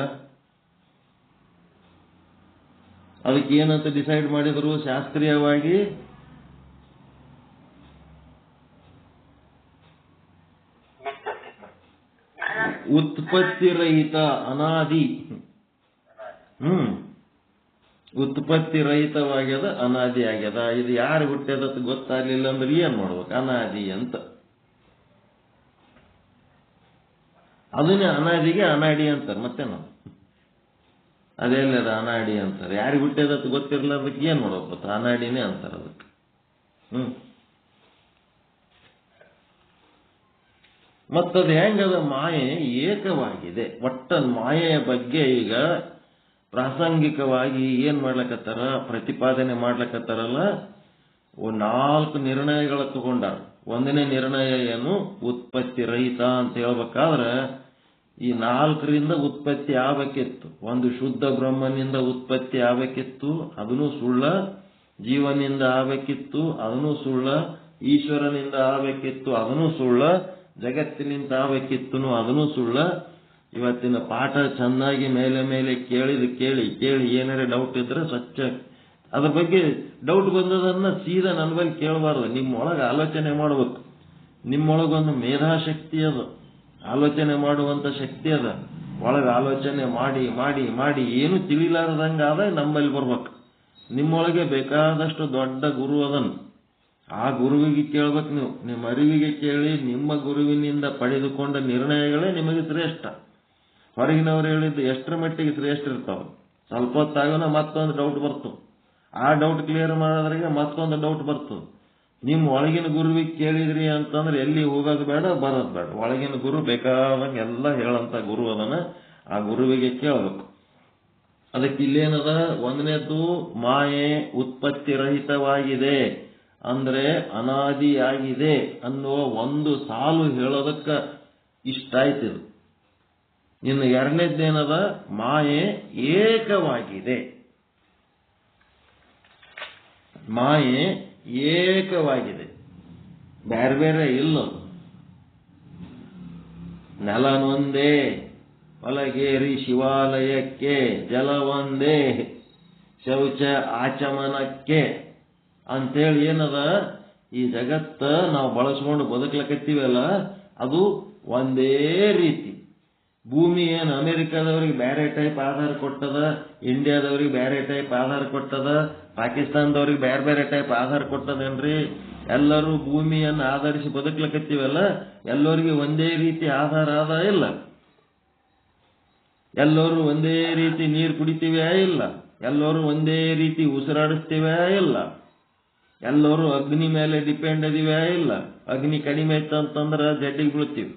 ಅದಕ್ಕೆ ಏನಂತ ಡಿಸೈಡ್ ಮಾಡಿದ್ರು ಶಾಸ್ತ್ರೀಯವಾಗಿ? ಉತ್ಪತ್ತಿ ರಹಿತ ಅನಾದಿ. ಉತ್ಪತ್ತಿ ರಹಿತವಾಗ್ಯದ, ಅನಾದಿ ಆಗ್ಯದ. ಇದು ಯಾರು ಹುಟ್ಟ್ಯದ ಗೊತ್ತಾಗ್ಲಿಲ್ಲ ಅಂದ್ರೆ ಏನ್ ಮಾಡ್ಬೇಕು? ಅನಾದಿ ಅಂತ. ಅದನ್ನೇ ಅನಾದಿಗೆ ಅನಾಡಿ ಅಂತಾರೆ. ಮತ್ತೆ ನಾವು ಅದೆಲ್ಲದ ಅನಾಡಿ ಅಂತಾರೆ. ಯಾರಿಗೆ ಹುಟ್ಟ್ಯದತ್ ಗೊತ್ತಿರಲ್ಲ ಅದಕ್ಕೆ ಏನ್ ಮಾಡ್ಬೇಕು? ಅನಾಡಿನೇ ಅಂತಾರೆ ಅದಕ್ಕೆ. ಮತ್ತದು ಹೆಂಗದ? ಮಾಯೆ ಏಕವಾಗಿದೆ. ಒಟ್ಟ ಮಾಯೆಯ ಬಗ್ಗೆ ಈಗ ಪ್ರಾಸಂಗಿಕವಾಗಿ ಏನ್ ಮಾಡ್ಲಕತ್ತಾರ, ಪ್ರತಿಪಾದನೆ ಮಾಡ್ಲಕತ್ತಾರಲ್ಲ, 4 ನಿರ್ಣಯಗಳ ತಗೊಂಡಾರ. 1ನೇ ನಿರ್ಣಯ ಏನು? ಉತ್ಪತ್ತಿ ರಹಿತ ಅಂತ ಹೇಳ್ಬೇಕಾದ್ರೆ ಈ 4ರಿಂದ ಉತ್ಪತ್ತಿ ಆಗಬೇಕಿತ್ತು. ಒಂದು ಶುದ್ಧ ಬ್ರಹ್ಮನಿಂದ ಉತ್ಪತ್ತಿ ಆಗಬೇಕಿತ್ತು, ಅದನ್ನು ಸುಳ್ಳ. ಜೀವನಿಂದ ಆಗಬೇಕಿತ್ತು, ಅದನ್ನು ಸುಳ್ಳ. ಈಶ್ವರನಿಂದ ಆಗಬೇಕಿತ್ತು, ಅದನ್ನು ಸುಳ್ಳ. ಜಗತ್ತಿನಿಂದ ಆಗಬೇಕಿತ್ತು, ಅದನ್ನು ಸುಳ್ಳ. ಇವತ್ತಿನ ಪಾಠ ಚೆನ್ನಾಗಿ ಮೇಲೆ ಕೇಳಿ ಏನಾರ ಡೌಟ್ ಇದ್ರೆ ಸ್ವಚ್ಛ ಅದ್ರ ಬಗ್ಗೆ ಡೌಟ್ ಬಂದದನ್ನ ಸೀದಾ ನನ್ನ ಬಳಿ ಕೇಳಬಾರ್ದು. ನಿಮ್ಮೊಳಗೆ ಆಲೋಚನೆ ಮಾಡ್ಬೇಕು. ನಿಮ್ಮೊಳಗೊಂದು ಮೇಧಾಶಕ್ತಿ ಅದ, ಆಲೋಚನೆ ಮಾಡುವಂತ ಶಕ್ತಿ ಅದ. ಒಳಗೆ ಆಲೋಚನೆ ಮಾಡಿ ಮಾಡಿ ಮಾಡಿ ಏನು ತಿಳಿಲಾರದಂಗ ಆದ ನಮ್ಮಲ್ಲಿ ಬರ್ಬೇಕು. ನಿಮ್ಮೊಳಗೆ ಬೇಕಾದಷ್ಟು ದೊಡ್ಡ ಗುರು ಅದನ್ನು, ಆ ಗುರುವಿಗೆ ಕೇಳ್ಬೇಕು ನೀವು. ನಿಮ್ಮ ಅರಿವಿಗೆ ಕೇಳಿ ನಿಮ್ಮ ಗುರುವಿನಿಂದ ಪಡೆದುಕೊಂಡ ನಿರ್ಣಯಗಳೇ ನಿಮಗೆ ಶ್ರೇಷ್ಠ. ಹೊರಗಿನವ್ರು ಹೇಳಿದ್ದು ಎಷ್ಟರ ಮಟ್ಟಿಗೆ ಶ್ರೇಷ್ಠ ಇರ್ತಾವ. ಸ್ವಲ್ಪ ಹೊತ್ತಾಗೋಣ ಮತ್ತೊಂದು ಡೌಟ್ ಬರ್ತದೆ. ಆ ಡೌಟ್ ಕ್ಲಿಯರ್ ಮಾಡೋದ್ರಾಗೆ ಮತ್ತೊಂದು ಡೌಟ್ ಬರ್ತದೆ. ನಿಮ್ಮ ಒಳಗಿನ ಗುರುವಿಗೆ ಕೇಳಿದ್ರಿ ಅಂತಂದ್ರೆ ಎಲ್ಲಿ ಹೋಗೋದು ಬೇಡ, ಬರೋದು ಬೇಡ. ಒಳಗಿನ ಗುರು ಬೇಕಾದಂಗೆ ಎಲ್ಲ ಹೇಳಂತ ಗುರು ಅದನ್ನ, ಆ ಗುರುವಿಗೆ ಕೇಳಬೇಕು. ಅದಕ್ಕೆ ಇಲ್ಲೇನದ? 1ನೇದ್ದು ಮಾಯೆ ಉತ್ಪತ್ತಿ ರಹಿತವಾಗಿದೆ ಅಂದ್ರೆ ಅನಾದಿಯಾಗಿದೆ ಅನ್ನುವ ಒಂದು ಸಾಲು ಹೇಳೋದಕ್ಕ ಇಷ್ಟ ಆಯ್ತಿದು. ಇನ್ನು 2ನೇದ್ದೇನದ? ಮಾಯೆ ಏಕವಾಗಿದೆ. ಮಾಯೆ ಏಕವಾಗಿದೆ, ಬೇರೆ ಬೇರೆ ಇಲ್ಲ. ನೆಲನೊಂದೇ ಒಲಗೇರಿ ಶಿವಾಲಯಕ್ಕೆ, ಜಲವೊಂದೇ ಶೌಚ ಆಚಮನಕ್ಕೆ ಅಂತೇಳಿ ಏನದ ಈ ಜಗತ್ತ ನಾವು ಬಳಸ್ಕೊಂಡು ಬದುಕ್ಲಕತ್ತೀವಲ್ಲ ಅದು ಒಂದೇ ರೀತಿ. ಭೂಮಿ ಏನು ಅಮೆರಿಕದವ್ರಿಗೆ ಬೇರೆ ಟೈಪ್ ಆಧಾರ ಕೊಟ್ಟದ, ಇಂಡಿಯಾದವ್ರಿಗೆ ಬೇರೆ ಟೈಪ್ ಆಧಾರ ಕೊಟ್ಟದ, ಪಾಕಿಸ್ತಾನದವ್ರಿಗೆ ಬೇರೆ ಬೇರೆ ಟೈಪ್ ಆಧಾರ ಕೊಟ್ಟದೇನ್ರಿ? ಎಲ್ಲರೂ ಭೂಮಿಯನ್ನು ಆಧರಿಸಿ ಬದುಕ್ಲಕತ್ತೀವಲ್ಲ, ಎಲ್ಲರಿಗೆ ಒಂದೇ ರೀತಿ ಆಧಾರ ಆದ ಇಲ್ಲ. ಎಲ್ಲರೂ ಒಂದೇ ರೀತಿ ನೀರು ಕುಡಿತೀವೇ ಇಲ್ಲ. ಎಲ್ಲರೂ ಒಂದೇ ರೀತಿ ಉಸಿರಾಡಿಸ್ತೀವೇ ಇಲ್ಲ. ಎಲ್ಲರೂ ಅಗ್ನಿ ಮೇಲೆ ಡಿಪೆಂಡ್ ಅದೀವೇ ಇಲ್ಲ. ಅಗ್ನಿ ಕಡಿಮೆ ಇತ್ತು ಅಂತಂದ್ರೆ ಜಡ್ಡಿಗೆ ಬೀಳ್ತೀವಿ.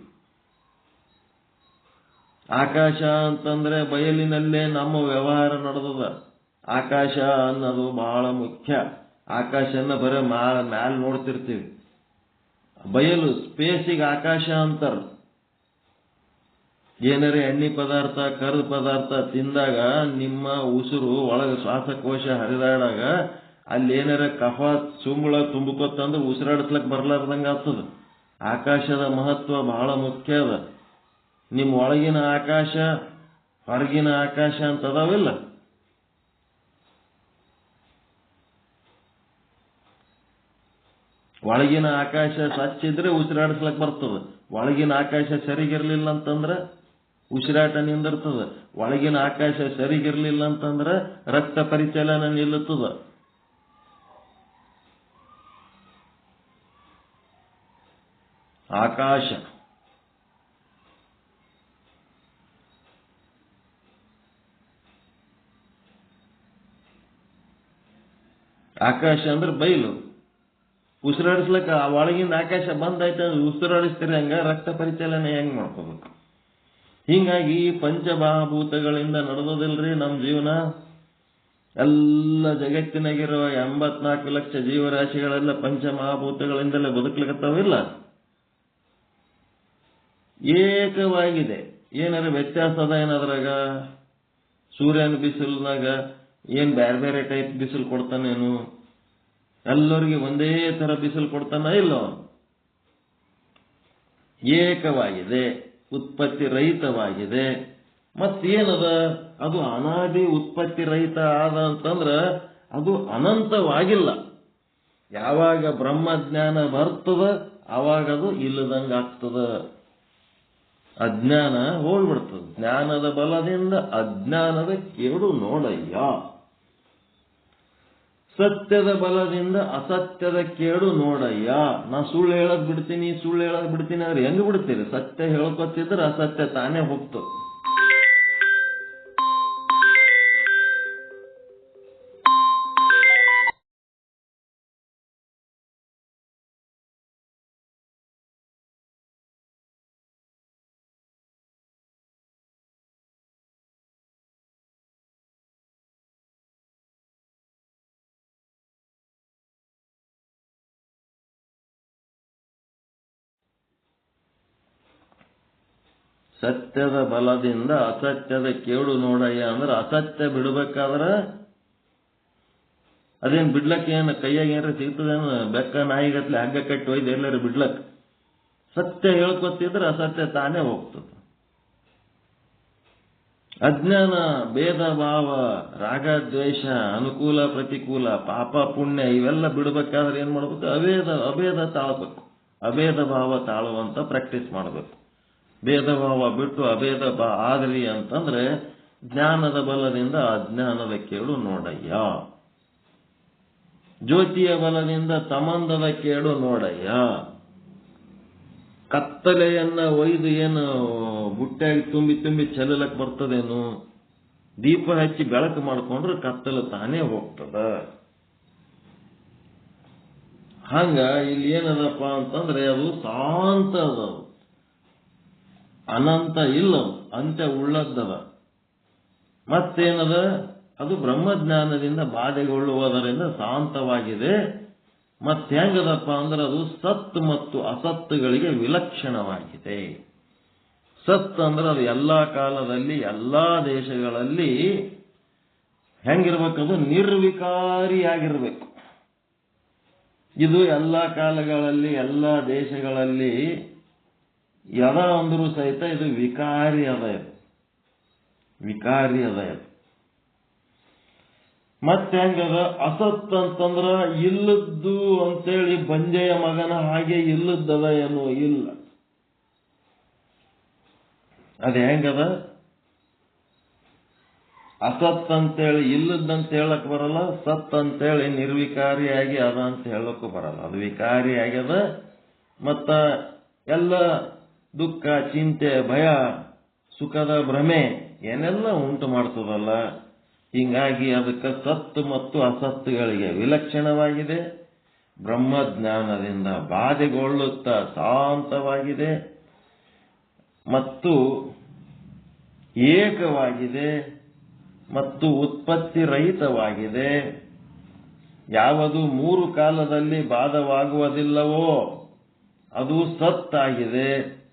ಆಕಾಶ ಅಂತಂದ್ರೆ ಬಯಲಿನಲ್ಲೇ ನಮ್ಮ ವ್ಯವಹಾರ ನಡೆದದ. ಆಕಾಶ ಅನ್ನೋದು ಬಹಳ ಮುಖ್ಯ. ಆಕಾಶನ ಬರೀ ಮ್ಯಾಲ್ ನೋಡ್ತಿರ್ತೀವಿ. ಬಯಲು ಸ್ಪೇಸಿಗೆ ಆಕಾಶ ಅಂತಾರ. ಏನಾರೇ ಎಣ್ಣೆ ಪದಾರ್ಥ ಕರ್ದ ಪದಾರ್ಥ ತಿಂದಾಗ ನಿಮ್ಮ ಉಸಿರು ಒಳಗೆ ಶ್ವಾಸಕೋಶ ಹರಿದಾಡಾಗ ಅಲ್ಲಿ ಏನಾರ ಕಫ ಸುಂಬಳ ತುಂಬುಕೊತ್ತಂದ್ರೆ ಉಸಿರಾಡಿಸ್ಲಕ್ ಬರ್ಲಾರ್ದಂಗ ಆಗ್ತದ. ಆಕಾಶದ ಮಹತ್ವ ಬಹಳ ಮುಖ್ಯ ಅದ. ನಿಮ್ಮ ಒಳಗಿನ ಆಕಾಶ ಹೊರಗಿನ ಆಕಾಶ ಅಂತ ಅದಾವಿಲ್ಲ. ಒಳಗಿನ ಆಕಾಶ ಸ್ವಚ್ಛ ಇದ್ರೆ ಉಸಿರಾಡಿಸ್ಲಕ್ ಬರ್ತದ. ಒಳಗಿನ ಆಕಾಶ ಸರಿಗಿರ್ಲಿಲ್ಲ ಅಂತಂದ್ರೆ ಉಸಿರಾಟ ನಿಂದಿರ್ತದ. ಒಳಗಿನ ಆಕಾಶ ಸರಿಗಿರ್ಲಿಲ್ಲ ಅಂತಂದ್ರೆ ರಕ್ತ ಪರಿಚಲನ ನಿಲ್ಲುತ್ತದೆ. ಆಕಾಶ ಆಕಾಶ ಅಂದ್ರೆ ಬಯಲು. ಉಸಿರಾಡಿಸ್ಲಕ್ಕ ಒಳಗಿನ ಆಕಾಶ ಬಂದಾಯ್ತು ಉಸಿರಾಡಿಸ್ತೀರಿ, ಹಂಗ ರಕ್ತ ಪರಿಚಲನೆ ಹೆಂಗ್ ಮಾಡ್ಕೋಬೇಕು? ಹೀಗಾಗಿ ಪಂಚಮಹಾಭೂತಗಳಿಂದ ನಡೆದೋದಿಲ್ರಿ ನಮ್ಮ ಜೀವನ. ಎಲ್ಲ ಜಗತ್ತಿನಾಗಿರುವ 84 ಲಕ್ಷ ಜೀವರಾಶಿಗಳೆಲ್ಲ ಪಂಚಮಹಾಭೂತಗಳಿಂದಲೇ ಬದುಕಲಿಕತ್ತಾವಿಲ್ಲ. ಏಕವಾಗಿದೆ. ಏನಾರ ವ್ಯತ್ಯಾಸ ಅದ ಏನಾದ್ರಾಗ? ಸೂರ್ಯನ ಬಿಸಿಲಿನಾಗ ಏನ್ ಬೇರೆ ಬೇರೆ ಟೈಪ್ ಬಿಸಿಲು ಕೊಡ್ತಾನೇನು? ಎಲ್ಲರಿಗೆ ಒಂದೇ ತರ ಬಿಸಿಲು ಕೊಡ್ತಾನ ಇಲ್ಲ. ಏಕವಾಗಿದೆ, ಉತ್ಪತ್ತಿ ರಹಿತವಾಗಿದೆ. ಮತ್ತೇನದ? ಅದು ಅನಾದಿ ಉತ್ಪತ್ತಿ ರಹಿತ ಆದ ಅಂತಂದ್ರ ಅದು ಅನಂತವಾಗಿಲ್ಲ. ಯಾವಾಗ ಬ್ರಹ್ಮಜ್ಞಾನ ಬರ್ತದ ಅವಾಗ ಅದು ಇಲ್ಲದಂಗ ಆಗ್ತದ. ಅಜ್ಞಾನ ಹೋಗ್ಬಿಡ್ತದೆ. ಜ್ಞಾನದ ಬಲದಿಂದ ಅಜ್ಞಾನದ ಕೇಡು ನೋಡಯ್ಯ. ಸತ್ಯದ ಬಲದಿಂದ ಅಸತ್ಯದ ಕೇಡು ನೋಡಯ್ಯ. ನಾ ಸುಳ್ಳು ಹೇಳಕ್ ಬಿಡ್ತೀನಿ ಅಂದ್ರೆ ಹೆಂಗ್ ಬಿಡ್ತೀರಿ? ಸತ್ಯ ಹೇಳ್ಕೊತಿದ್ರೆ ಅಸತ್ಯ ತಾನೇ ಹೋಗ್ತದೆ. ಸತ್ಯದ ಬಲದಿಂದ ಅಸತ್ಯದ ಕೇಡು ನೋಡಯ್ಯ ಅಂದ್ರೆ ಅಸತ್ಯ ಬಿಡ್ಬೇಕಾದ್ರ ಅದೇನ್ ಬಿಡ್ಲಕ್ಕೆ ಏನು ಕೈಯಾಗ ಏನಾರ ಸಿಗ್ತದೇನು? ಬೆಕ್ಕ ನಾಯಿಗತ್ಲೆ ಹಗ್ಗ ಕಟ್ಟಿ ಒಯ್ದು ಎಲ್ಲರೂ ಬಿಡ್ಲಕ್. ಸತ್ಯ ಹೇಳ್ಕೊತಿದ್ರೆ ಅಸತ್ಯ ತಾನೇ ಹೋಗ್ತದೆ. ಅಜ್ಞಾನ, ಭೇದ ಭಾವ, ರಾಗ ದ್ವೇಷ, ಅನುಕೂಲ ಪ್ರತಿಕೂಲ, ಪಾಪ ಪುಣ್ಯ ಇವೆಲ್ಲ ಬಿಡ್ಬೇಕಾದ್ರೆ ಏನ್ ಮಾಡ್ಬೇಕು? ಅಭೇದ ತಾಳ್ಬೇಕು. ಅಭೇದ ಭಾವ ತಾಳುವಂತ ಪ್ರಾಕ್ಟೀಸ್ ಮಾಡ್ಬೇಕು. ಭೇದ ಭಾವ ಬಿಟ್ಟು ಅಭೇದ ಆದ್ರಿ ಅಂತಂದ್ರೆ ಜ್ಞಾನದ ಬಲದಿಂದ ಅಜ್ಞಾನದ ಕೇಡು ನೋಡಯ್ಯ. ಜ್ಯೋತಿಯ ಬಲದಿಂದ ತಮಂದದ ಕೇಡು ನೋಡಯ್ಯ. ಕತ್ತಲೆಯನ್ನ ಒಯ್ದು ಏನು ಬುಟ್ಟಾಗಿ ತುಂಬಿ ಚೆಲ್ಲಲಕ್ ಬರ್ತದೇನು? ದೀಪ ಹಚ್ಚಿ ಬೆಳಕು ಮಾಡ್ಕೊಂಡ್ರೆ ಕತ್ತಲು ತಾನೇ ಹೋಗ್ತದ. ಹಂಗ ಇಲ್ಲಿ ಏನದಪ್ಪ ಅಂತಂದ್ರೆ ಅದು ಶಾಂತ ಅದ, ಅನಂತ ಇಲ್ಲ, ಅಂತ್ಯ ಉಳ್ಳದ್ದದ. ಮತ್ತೇನದ? ಅದು ಬ್ರಹ್ಮಜ್ಞಾನದಿಂದ ಬಾಧೆಗೊಳ್ಳುವುದರಿಂದ ಶಾಂತವಾಗಿದೆ. ಮತ್ತೆ ಹೆಂಗದಪ್ಪ ಅಂದ್ರೆ ಅದು ಸತ್ ಮತ್ತು ಅಸತ್ತುಗಳಿಗೆ ವಿಲಕ್ಷಣವಾಗಿದೆ. ಸತ್ ಅಂದ್ರೆ ಅದು ಎಲ್ಲಾ ಕಾಲದಲ್ಲಿ ಎಲ್ಲಾ ದೇಶಗಳಲ್ಲಿ ಹೆಂಗಿರ್ಬೇಕದು? ನಿರ್ವಿಕಾರಿಯಾಗಿರ್ಬೇಕು. ಇದು ಎಲ್ಲಾ ಕಾಲಗಳಲ್ಲಿ ಎಲ್ಲಾ ದೇಶಗಳಲ್ಲಿ ಯದ ಅಂದರೂ ಸಹಿತ ಇದು ವಿಕಾರಿ ಅದ, ಇದು ವಿಕಾರಿ ಅದ. ಇದು ಮತ್ತೆ ಹೆಂಗದ? ಅಸತ್ ಅಂತಂದ್ರ ಇಲ್ಲದ್ದು ಅಂತೇಳಿ ಬಂಜೆಯ ಮಗನ ಹಾಗೆ ಇಲ್ಲದ್ದದ ಏನೋ ಇಲ್ಲ. ಅದ ಹೆಂಗದ? ಅಸತ್ ಅಂತೇಳಿ ಇಲ್ಲದಂತ ಹೇಳಕ್ ಬರಲ್ಲ, ಸತ್ ಅಂತೇಳಿ ನಿರ್ವಿಕಾರಿಯಾಗಿ ಅದ ಅಂತ ಹೇಳಕ್ಕೂ ಬರಲ್ಲ. ಅದು ವಿಕಾರಿ ಆಗ್ಯದ. ಮತ್ತ ಎಲ್ಲ ದುಃಖ, ಚಿಂತೆ, ಭಯ, ಸುಖದ ಭ್ರಮೆ ಏನೆಲ್ಲ ಉಂಟು ಮಾಡ್ತದಲ್ಲ. ಹೀಗಾಗಿ ಅದಕ್ಕೆ ಸತ್ತು ಮತ್ತು ಅಸತ್ತುಗಳಿಗೆ ವಿಲಕ್ಷಣವಾಗಿದೆ. ಬ್ರಹ್ಮಜ್ಞಾನದಿಂದ ಬಾಧೆಗೊಳ್ಳುತ್ತಾ ಶಾಂತವಾಗಿದೆ ಮತ್ತು ಏಕವಾಗಿದೆ ಮತ್ತು ಉತ್ಪತ್ತಿ ರಹಿತವಾಗಿದೆ. ಯಾವುದು ಮೂರು ಕಾಲದಲ್ಲಿ ಬಾಧವಾಗುವುದಿಲ್ಲವೋ ಅದು ಸತ್ತಾಗಿದೆ.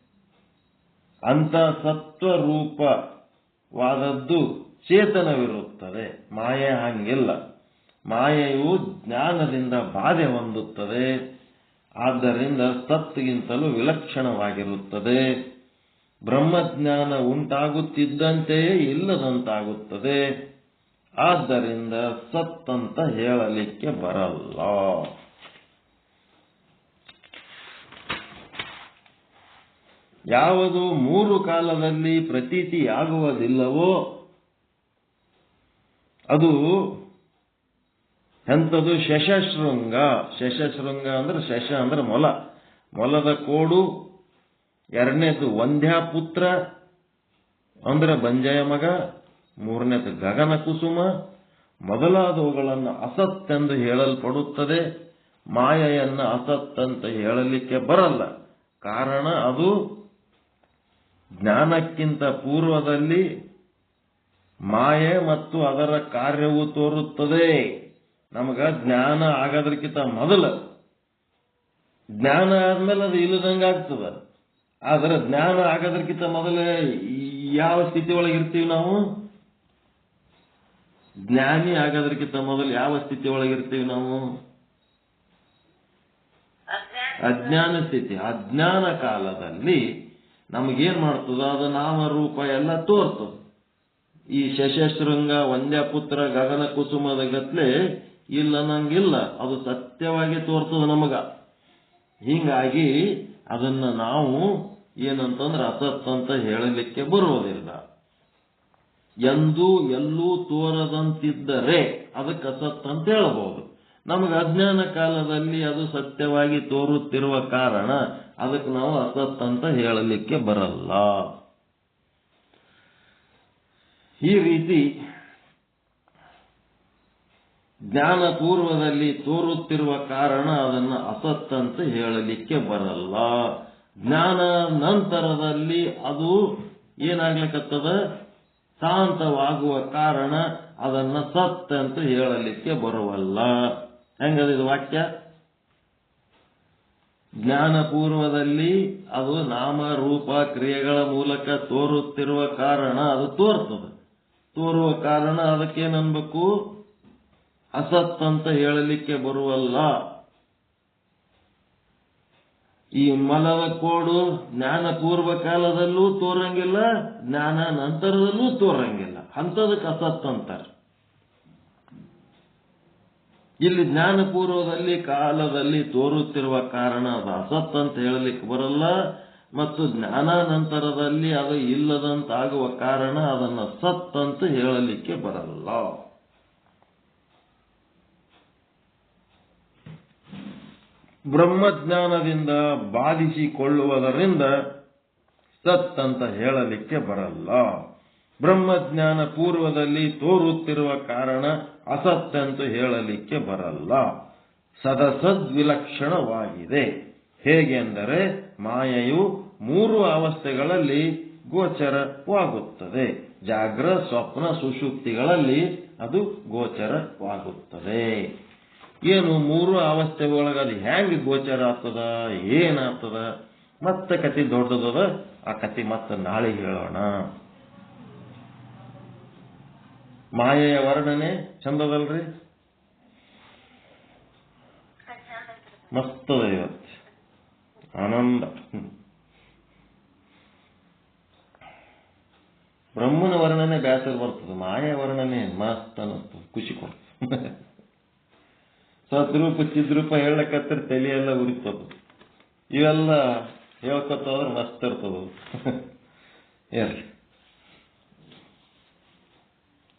ಅಂತ ಸತ್ವರೂಪವಾದದ್ದು ಚೇತನವಿರುತ್ತದೆ. ಮಾಯೆ ಹಂಗಿಲ್ಲ. ಮಾಯೆಯು ಜ್ಞಾನದಿಂದ ಬಾಧೆ ಹೊಂದುತ್ತದೆ. ಆದ್ದರಿಂದ ಸತ್ತಿಗಿಂತಲೂ ವಿಲಕ್ಷಣವಾಗಿರುತ್ತದೆ. ಬ್ರಹ್ಮಜ್ಞಾನ ಉಂಟಾಗುತ್ತಿದ್ದಂತೆಯೇ ಇಲ್ಲದಂತಾಗುತ್ತದೆ. ಆದ್ದರಿಂದ ಸತ್ತಂತ ಹೇಳಲಿಕ್ಕೆ ಬರಲ್ಲ. ಯಾವುದು ಮೂರು ಕಾಲದಲ್ಲಿ ಪ್ರತೀತಿಯಾಗುವುದಿಲ್ಲವೋ ಅದು ಎಂಥದ್ದು? ಶಶಶೃಂಗ. ಶಶಶೃಂಗ ಅಂದ್ರೆ ಶಶ ಅಂದ್ರೆ ಮೊಲ, ಮೊಲದ ಕೋಡು. ಎರಡನೇದು ವಂದ್ಯಾಪುತ್ರ ಅಂದ್ರೆ ಬಂಜೆಯ ಮಗ. ಮೂರನೇದು ಗಗನ ಕುಸುಮ. ಮೊದಲಾದವುಗಳನ್ನು ಅಸತ್ತೆಂದು ಹೇಳಲ್ಪಡುತ್ತದೆ. ಮಾಯೆಯನ್ನು ಅಸತ್ತಂತ ಹೇಳಲಿಕ್ಕೆ ಬರಲ್ಲ. ಕಾರಣ ಅದು ಜ್ಞಾನಕ್ಕಿಂತ ಪೂರ್ವದಲ್ಲಿ ಮಾಯೆ ಮತ್ತು ಅದರ ಕಾರ್ಯವು ತೋರುತ್ತದೆ. ನಮಗ ಜ್ಞಾನ ಆಗೋದಕ್ಕಿಂತ ಮೊದಲು, ಜ್ಞಾನ ಆದ್ಮೇಲೆ ಅದು ಇಲ್ಲದಂಗಾಗ್ತದ. ಆದ್ರೆ ಜ್ಞಾನ ಆಗೋದಕ್ಕಿಂತ ಮೊದಲೇ ಯಾವ ಸ್ಥಿತಿ ಒಳಗಿರ್ತೀವಿ ನಾವು? ಜ್ಞಾನಿ ಆಗೋದಕ್ಕಿಂತ ಮೊದಲು ಯಾವ ಸ್ಥಿತಿ ಒಳಗಿರ್ತೀವಿ ನಾವು? ಅಜ್ಞಾನ ಸ್ಥಿತಿ. ಅಜ್ಞಾನ ಕಾಲದಲ್ಲಿ ನಮಗೇನ್ ಮಾಡ್ತದ? ಅದು ನಾಮರೂಪ ಎಲ್ಲ ತೋರ್ತದ. ಈ ಶಶಶೃಂಗ, ವಂದ್ಯಪುತ್ರ, ಗಗನ ಕುಸುಮದ ಗತ್ಲೆ ಇಲ್ಲ ನಂಗಿಲ್ಲ, ಅದು ಸತ್ಯವಾಗಿ ತೋರ್ತದ ನಮಗ. ಹೀಗಾಗಿ ಅದನ್ನ ನಾವು ಏನಂತಂದ್ರೆ ಅಸತ್ ಅಂತ ಹೇಳಲಿಕ್ಕೆ ಬರುವುದಿಲ್ಲ. ಎಂದೂ ಎಲ್ಲೂ ತೋರದಂತಿದ್ದರೆ ಅದಕ್ಕೆ ಅಸತ್ ಅಂತ ಹೇಳಬಹುದು. ನಮಗೆ ಅಜ್ಞಾನ ಕಾಲದಲ್ಲಿ ಅದು ಸತ್ಯವಾಗಿ ತೋರುತ್ತಿರುವ ಕಾರಣ ಅದಕ್ಕೆ ನಾವು ಅಸತ್ ಅಂತ ಹೇಳಲಿಕ್ಕೆ ಬರಲ್ಲ. ಈ ರೀತಿ ಜ್ಞಾನ ಪೂರ್ವದಲ್ಲಿ ತೋರುತ್ತಿರುವ ಕಾರಣ ಅದನ್ನು ಅಸತ್ ಅಂತ ಹೇಳಲಿಕ್ಕೆ ಬರಲ್ಲ. ಜ್ಞಾನ ನಂತರದಲ್ಲಿ ಅದು ಏನಾಗ್ಲಿಕ್ಕತ್ತದ? ಶಾಂತವಾಗುವ ಕಾರಣ ಅದನ್ನ ಸತ್ ಅಂತ ಹೇಳಲಿಕ್ಕೆ ಬರುವಲ್ಲ. ಹೆಂಗದ ಇದು ವಾಕ್ಯ? ಜ್ಞಾನ ಪೂರ್ವದಲ್ಲಿ ಅದು ನಾಮ ರೂಪ ಕ್ರಿಯೆಗಳ ಮೂಲಕ ತೋರುತ್ತಿರುವ ಕಾರಣ ಅದು ತೋರ್ತದೆ. ತೋರುವ ಕಾರಣ ಅದಕ್ಕೇನನ್ಬೇಕು? ಅಸತ್ ಅಂತ ಹೇಳಲಿಕ್ಕೆ ಬರುವಲ್ಲ. ಈ ಮಲದ ಕೋಡು ಜ್ಞಾನ ಪೂರ್ವ ಕಾಲದಲ್ಲೂ ತೋರಂಗಿಲ್ಲ, ಜ್ಞಾನ ನಂತರದಲ್ಲೂ ತೋರಂಗಿಲ್ಲ. ಅಂಥದಕ್ಕೆ ಅಸತ್ ಅಂತಾರೆ. ಇಲ್ಲಿ ಜ್ಞಾನ ಪೂರ್ವದಲ್ಲಿ ಕಾಲದಲ್ಲಿ ತೋರುತ್ತಿರುವ ಕಾರಣ ಅದು ಅಸತ್ ಅಂತ ಹೇಳಲಿಕ್ಕೆ ಬರಲ್ಲ. ಮತ್ತು ಜ್ಞಾನ ನಂತರದಲ್ಲಿ ಅದು ಇಲ್ಲದಂತಾಗುವ ಕಾರಣ ಅದನ್ನು ಸತ್ ಅಂತ ಹೇಳಲಿಕ್ಕೆ ಬರಲ್ಲ. ಬ್ರಹ್ಮಜ್ಞಾನದಿಂದ ಬಾಧಿಸಿಕೊಳ್ಳುವುದರಿಂದ ಸತ್ ಅಂತ ಹೇಳಲಿಕ್ಕೆ ಬರಲ್ಲ. ಬ್ರಹ್ಮಜ್ಞಾನ ಪೂರ್ವದಲ್ಲಿ ತೋರುತ್ತಿರುವ ಕಾರಣ ಅಸತ್ ಅಂತ ಹೇಳಲಿಕ್ಕೆ ಬರಲ್ಲ. ಸದಸದ್ವಿಲಕ್ಷಣವಾಗಿದೆ. ಹೇಗೆಂದರೆ ಮಾಯೆಯು ಮೂರು ಅವಸ್ಥೆಗಳಲ್ಲಿ ಗೋಚರವಾಗುತ್ತದೆ. ಜಾಗ್ರ, ಸ್ವಪ್ನ, ಸುಷುಪ್ತಿಗಳಲ್ಲಿ ಅದು ಗೋಚರವಾಗುತ್ತದೆ. ಏನು ಮೂರು ಅವಸ್ಥೆ ಒಳಗೆ ಅದು ಹೆಂಗೆ ಗೋಚರ ಆಗ್ತದ, ಏನಾಗ್ತದ? ಮತ್ತೆ ಕತೆ ದೊಡ್ಡದದ. ಆ ಕತೆ ಮತ್ತೆ ನಾಳೆ ಹೇಳೋಣ. ಮಾಯೆಯ ವರ್ಣನೆ ಚಂದದಲ್ರಿ? ಮಸ್ತದ ಇವತ್ತು ಆನಂದ. ಬ್ರಹ್ಮನ ವರ್ಣನೆ ಬೇಸರ ಬರ್ತದೆ, ಮಾಯಾ ವರ್ಣನೆ ಮಸ್ತ್ ಅನ್ನಿಸ್ತದೆ, ಖುಷಿ ಕೊಡ್ತದೆ. ಸದ್ರೂಪ ಚಿದ್ರೂಪ ಹೇಳಕತ್ರ ತಲೆಯೆಲ್ಲ ಉರಿತದ. ಇವೆಲ್ಲ ಹೇಳ್ಕೊತ ಹೋದ್ರೆ ಮಸ್ತ್ ಇರ್ತದ. ಏನ್ರಿ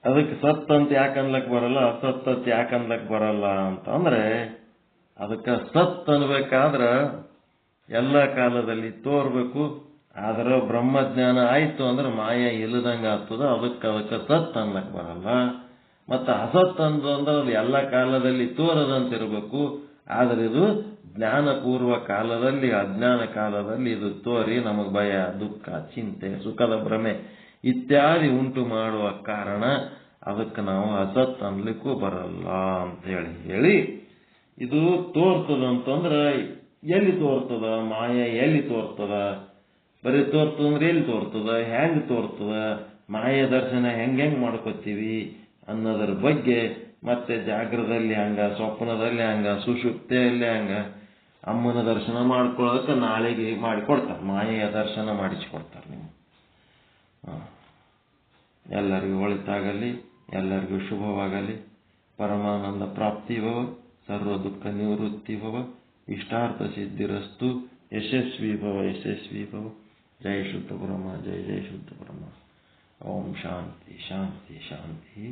ಅದಕ್ಕೆ ಸತ್ ಅಂತ ಯಾಕೆ ಅನ್ಲಕ್ ಬರಲ್ಲ, ಅಸತ್ ಅಂತ ಯಾಕೆ ಅನ್ಲಕ್ ಬರಲ್ಲ ಅಂತಂದ್ರೆ, ಅದಕ್ಕೆ ಸತ್ ಅನ್ಬೇಕಾದ್ರ ಎಲ್ಲ ಕಾಲದಲ್ಲಿ ತೋರ್ಬೇಕು. ಆದ್ರೆ ಬ್ರಹ್ಮಜ್ಞಾನ ಆಯ್ತು ಅಂದ್ರೆ ಮಾಯ ಇಲ್ಲದಂಗ ಆಗ್ತದ. ಅದಕ್ಕೆ ಸತ್ ಅನ್ಲಕ್ ಬರಲ್ಲ. ಮತ್ತೆ ಅಸತ್ ಅಂದ್ರೆ ಅದು ಎಲ್ಲ ಕಾಲದಲ್ಲಿ ತೋರದಂತಿರ್ಬೇಕು. ಆದ್ರೆ ಇದು ಜ್ಞಾನಪೂರ್ವ ಕಾಲದಲ್ಲಿ, ಅಜ್ಞಾನ ಕಾಲದಲ್ಲಿ ಇದು ತೋರಿ ನಮಗ್ ಭಯ, ದುಃಖ, ಚಿಂತೆ, ಸುಖದ ಭ್ರಮೆ ಇತ್ಯಾದಿ ಉಂಟು ಮಾಡುವ ಕಾರಣ ಅದಕ್ಕೆ ನಾವು ಅಸತ್ ಅನ್ಲಿಕ್ಕೂ ಬರಲ್ಲ ಅಂತ ಹೇಳಿ ಇದು ತೋರ್ತದಂತಂದ್ರ ಎಲ್ಲಿ ತೋರ್ತದ ಮಾಯ, ಎಲ್ಲಿ ತೋರ್ತದ, ಬರೀ ತೋರ್ತದಂದ್ರೆ ಎಲ್ಲಿ ತೋರ್ತದ, ಹೆಂಗ್ ತೋರ್ತದ, ಮಾಯ ದರ್ಶನ ಹೆಂಗ್ ಮಾಡ್ಕೋತೀವಿ ಅನ್ನೋದ್ರ ಬಗ್ಗೆ ಮತ್ತೆ ಜಾಗ್ರದಲ್ಲಿ ಹಂಗ, ಸ್ವಪ್ನದಲ್ಲಿ ಹಂಗ, ಸುಷುಪ್ತಿಯಲ್ಲಿ ಹಂಗ ಅಮ್ಮನ ದರ್ಶನ ಮಾಡ್ಕೊಳ್ಳೋದಕ್ಕೆ ನಾಳೆಗೆ ಮಾಡಿಕೊಡ್ತಾರೆ, ಮಾಯೆಯ ದರ್ಶನ ಮಾಡಿಸಿಕೊಡ್ತಾರೆ. ನೀವು ಎಲ್ಲರಿಗೂ ಒಳಿತಾಗಲಿ, ಎಲ್ಲರಿಗೂ ಶುಭವಾಗಲಿ, ಪರಮಾನಂದ ಪ್ರಾಪ್ತಿ ಭವ, ಸರ್ವ ದುಃಖ ನಿವೃತ್ತಿ ಭವ, ಇಷ್ಟಾರ್ಥ ಸಿದ್ಧಿರಸ್ತು, ಯಶಸ್ವಿ ಭವ, ಯಶಸ್ವಿ ಭವ. ಜೈ ಶುದ್ಧ ಬ್ರಹ್ಮ, ಜೈ ಜೈ ಶುದ್ಧ ಬ್ರಹ್ಮ. ಓಂ ಶಾಂತಿ ಶಾಂತಿ ಶಾಂತಿ.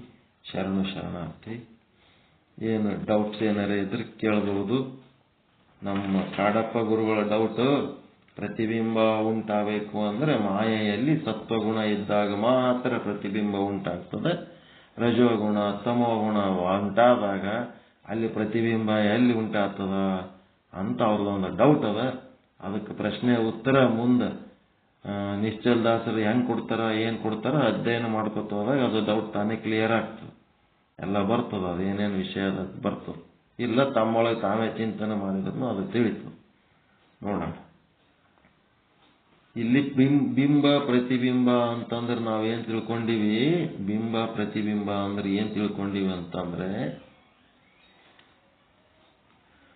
ಶರಣು ಶರಣಾರ್ಥಿ. ಏನು ಡೌಟ್ಸ್ ಏನಾರ ಇದ್ರೆ ಕೇಳಬಹುದು. ನಮ್ಮ ಕಾಡಪ್ಪ ಗುರುಗಳ ಡೌಟ್, ಪ್ರತಿಬಿಂಬ ಉಂಟಾಗಬೇಕು ಅಂದ್ರೆ ಮಾಯೆಯಲ್ಲಿ ಸತ್ವಗುಣ ಇದ್ದಾಗ ಮಾತ್ರ ಪ್ರತಿಬಿಂಬ ಉಂಟಾಗ್ತದೆ. ರಜೋಗುಣ ತಮೋಗುಣ ಉಂಟಾದಾಗ ಅಲ್ಲಿ ಪ್ರತಿಬಿಂಬ ಎಲ್ಲಿ ಉಂಟಾಗ್ತದ ಅಂತ ಅವ್ರದ್ದೊಂದು ಡೌಟ್ ಅದ. ಅದಕ್ಕೆ ಪ್ರಶ್ನೆ ಉತ್ತರ ಮುಂದೆ ನಿಶ್ಚಲ್ ದಾಸರು ಹೆಂಗ್ ಕೊಡ್ತಾರ, ಏನ್ ಕೊಡ್ತಾರ ಅಧ್ಯಯನ ಮಾಡ್ಕೊತ ಹೋದಾಗ ಅದು ಡೌಟ್ ತಾನೇ ಕ್ಲಿಯರ್ ಆಗ್ತದೆ. ಎಲ್ಲ ಬರ್ತದ, ಅದೇನೇನು ವಿಷಯ ಅದ ಬರ್ತದೆ. ಇಲ್ಲ ತಮ್ಮೊಳಗೆ ತಾವೇ ಚಿಂತನೆ ಮಾಡಿದ್ರು ಅದು ತಿಳಿತು. ನೋಡೋಣ. ಇಲ್ಲಿ ಬಿಂಬ ಪ್ರತಿಬಿಂಬ ಅಂತಂದ್ರೆ ನಾವೇನ್ ತಿಳ್ಕೊಂಡಿವಿ, ಬಿಂಬ ಪ್ರತಿಬಿಂಬ ಅಂದ್ರೆ ಏನ್ ತಿಳ್ಕೊಂಡಿವಿ ಅಂತಂದ್ರೆ,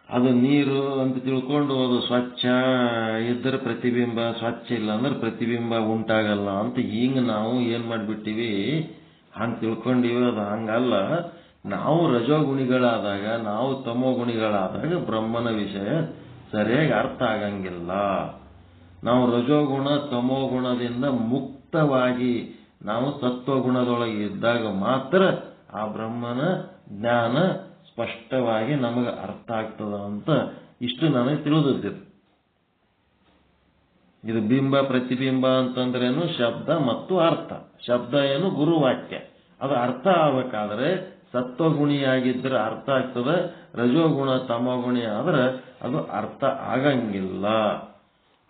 ಅದು ನೀರು ಅಂತ ತಿಳ್ಕೊಂಡು ಅದು ಸ್ವಚ್ಛ ಇದ್ರೆ ಪ್ರತಿಬಿಂಬ, ಸ್ವಚ್ಛ ಇಲ್ಲ ಅಂದ್ರೆ ಪ್ರತಿಬಿಂಬ ಉಂಟಾಗಲ್ಲ ಅಂತ ಹಿಂಗ ನಾವು ಏನ್ ಮಾಡ್ಬಿಟ್ಟಿವಿ, ಹಂಗೆ ತಿಳ್ಕೊಂಡಿವಿ. ಅದು ಹಂಗಲ್ಲ. ನಾವು ರಜೋಗುಣಿಗಳಾದಾಗ, ನಾವು ತಮೋಗುಣಿಗಳಾದಾಗ ಬ್ರಹ್ಮನ ವಿಷಯ ಸರಿಯಾಗಿ ಅರ್ಥ ಆಗಂಗಿಲ್ಲ. ನಾವು ರಜೋಗುಣ ತಮೋಗುಣದಿಂದ ಮುಕ್ತವಾಗಿ ನಾವು ಸತ್ವಗುಣದೊಳಗೆ ಇದ್ದಾಗ ಮಾತ್ರ ಆ ಬ್ರಹ್ಮನ ಜ್ಞಾನ ಸ್ಪಷ್ಟವಾಗಿ ನಮಗೆ ಅರ್ಥ ಆಗ್ತದ ಅಂತ ಇಷ್ಟು ನನಗೆ ತಿಳಿದಿದ್ದೀರಿ. ಇದು ಬಿಂಬ ಪ್ರತಿಬಿಂಬ ಅಂತಂದ್ರೇನು ಶಬ್ದ ಮತ್ತು ಅರ್ಥ. ಶಬ್ದ ಏನು ಗುರುವಾಕ್ಯ, ಅದು ಅರ್ಥ ಆಗ್ಬೇಕಾದ್ರೆ ಸತ್ವಗುಣಿಯಾಗಿದ್ರೆ ಅರ್ಥ ಆಗ್ತದೆ. ರಜೋಗುಣ ತಮೋಗುಣಿ ಆದ್ರೆ ಅದು ಅರ್ಥ ಆಗಂಗಿಲ್ಲ.